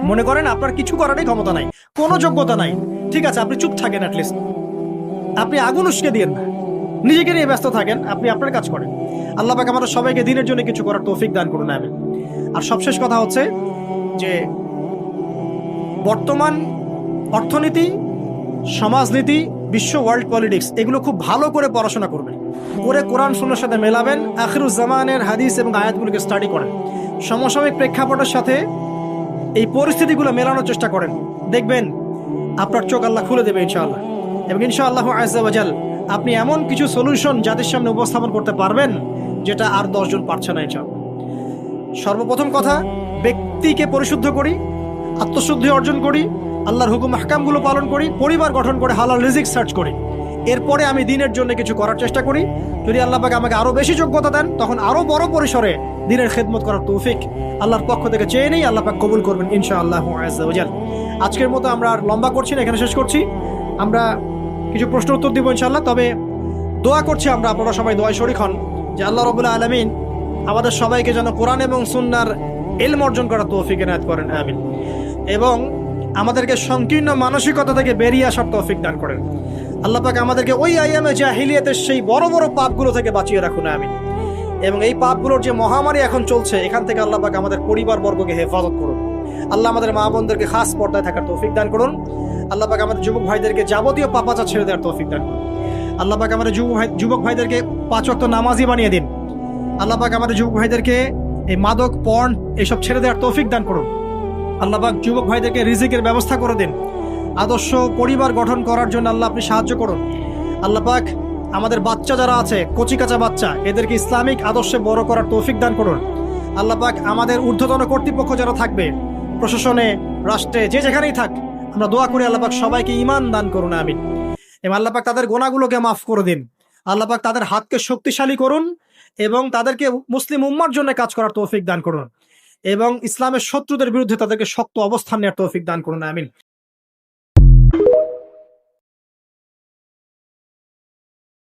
মনে করেন আপনার কিছু করারই ক্ষমতা নাই, কোনো যোগ্যতা নাই, ঠিক আছে, আপনি চুপ থাকেন, অ্যাটলিস্ট আপনি আগুন উস্কে দিয়েন না, নিজেকে নিয়ে ব্যস্ত থাকেন, আপনি আপনার কাজ করেন। আল্লাহ পাক আমাদের সবাইকে দিনের জন্য কিছু করার তৌফিক দান করুন, আমিন। আর সবশেষ কথা হচ্ছে যে বর্তমান অর্থনীতি, সমাজনীতি, বিশ্ব ওয়ার্ল্ড পলিটিক্স, এগুলো খুব ভালো করে পড়াশোনা করবেন, করে কোরআন সুন্নাহর সাথে মেলাবেন, আখিরুজ্জামানের হাদিস এবং আয়াতগুলোকে স্টাডি করেন, সমসাময়িক প্রেক্ষাপটের সাথে এই পরিস্থিতিগুলো মেলানোর চেষ্টা করেন। দেখবেন আপনার চোখ আল্লাহ খুলে দেবে ইনশাআল্লাহ। এবং ইনশাআল্লাহ আযজা ওয়া জাল আপনি এমন কিছু সলিউশন জাতির সামনে উপস্থাপন করতে পারবেন যেটা আর 10 জন পারছে না ইনশাআল্লাহ। সর্বপ্রথম কথা, ব্যক্তিকে পরিশুদ্ধ করি, আত্মশুদ্ধি অর্জন করি, আল্লাহর হুকুম আহকামগুলো পালন করি, পরিবার গঠন করে হালাল রিজিক সার্চ করি, এরপরে আমি দিনের জন্য কিছু করার চেষ্টা করি। যদি আল্লাহ পাক আমাকে আরো বেশি যোগ্যতা দেন, তখন আরো বড় পরিসরে দিনের খেদমত করার তৌফিক আল্লাহর পক্ষ থেকে চেয়ে নেই, আল্লাহ পাক কবুল করবেন ইনশাআল্লাহ আযজা ওয়া জাল। আজকের মতো আমরা আর লম্বা করছি না, এখানে শেষ করছি। আমরা কিছু প্রশ্ন উত্তর দিব ইনশাআল্লাহ। তবে দোয়া করছি আমরা, আপনারা সবাই দোয়ায় শরীক হন যে আল্লাহ রাব্বুল আলামিন আমাদের সবাইকে যেন কোরআন এবং সুন্নাহর ইলম অর্জন করার তৌফিক এনায়েত করেন, আমিন। এবং আমাদেরকে সংকীর্ণ মানসিকতা থেকে বেরিয়ে আসার তৌফিক দান করেন। আল্লাহ পাক আমাদেরকে ওই আইয়ামে জাহিলিয়াতের সেই বড় বড় পাপগুলো থেকে বাঁচিয়ে রাখুন, আমিন। এবং এই পাপগুলোর যে মহামারী এখন চলছে, এখান থেকে আল্লাহ পাক আমাদের পরিবার বর্গকে হেফাজত করুন। আল্লাহ আমাদের মা বোনদেরকে খাস পর্দায় থাকার তৌফিক দান করুন। আল্লাহ পাক আমাদের যুবক ভাইদেরকে যাবতীয় পাপাচার ছেড়ে দেওয়ার তৌফিক দান করুন। আল্লাহ পাক আমাদের যুবক ভাইদেরকে 5 ওয়াক্ত নামাজি বানিয়ে দিন। আল্লাহ পাক আমাদের যুবক ভাইদেরকে এই মাদক পর্ন এসব ছেড়ে দেওয়ার তৌফিক দান করুন। আল্লাহ পাক যুবক ভাইদেরকে রিজিকের ব্যবস্থা করে দিন। আদর্শ পরিবার গঠন করার জন্য আল্লাহ আপনি সাহায্য করুন। আল্লাহ পাক আমাদের বাচ্চা যারা আছে, কচিকাচা বাচ্চা, এদেরকে ইসলামিক আদর্শে বড় করার তৌফিক দান করুন। আল্লাহ পাক আমাদের ঊর্ধ্বতন কর্তৃপক্ষ যারা থাকবে, প্রশাসনে, রাষ্ট্রে, যে যেখানেই থাক, আমরা দোয়া করি আল্লাহ পাক সবাইকে ঈমান দান করুন, আমিন। এবং আল্লাহ পাক তাদের গুনাহগুলোকে মাফ করে দিন। আল্লাহ পাক তাদের হাতকে শক্তিশালী করুন এবং তাদেরকে মুসলিম উম্মার জন্য কাজ করার তৌফিক দান করুন এবং ইসলামের শত্রুদের বিরুদ্ধে তাদেরকে শক্ত অবস্থান নেওয়ার তৌফিক দান করুন, আমিন।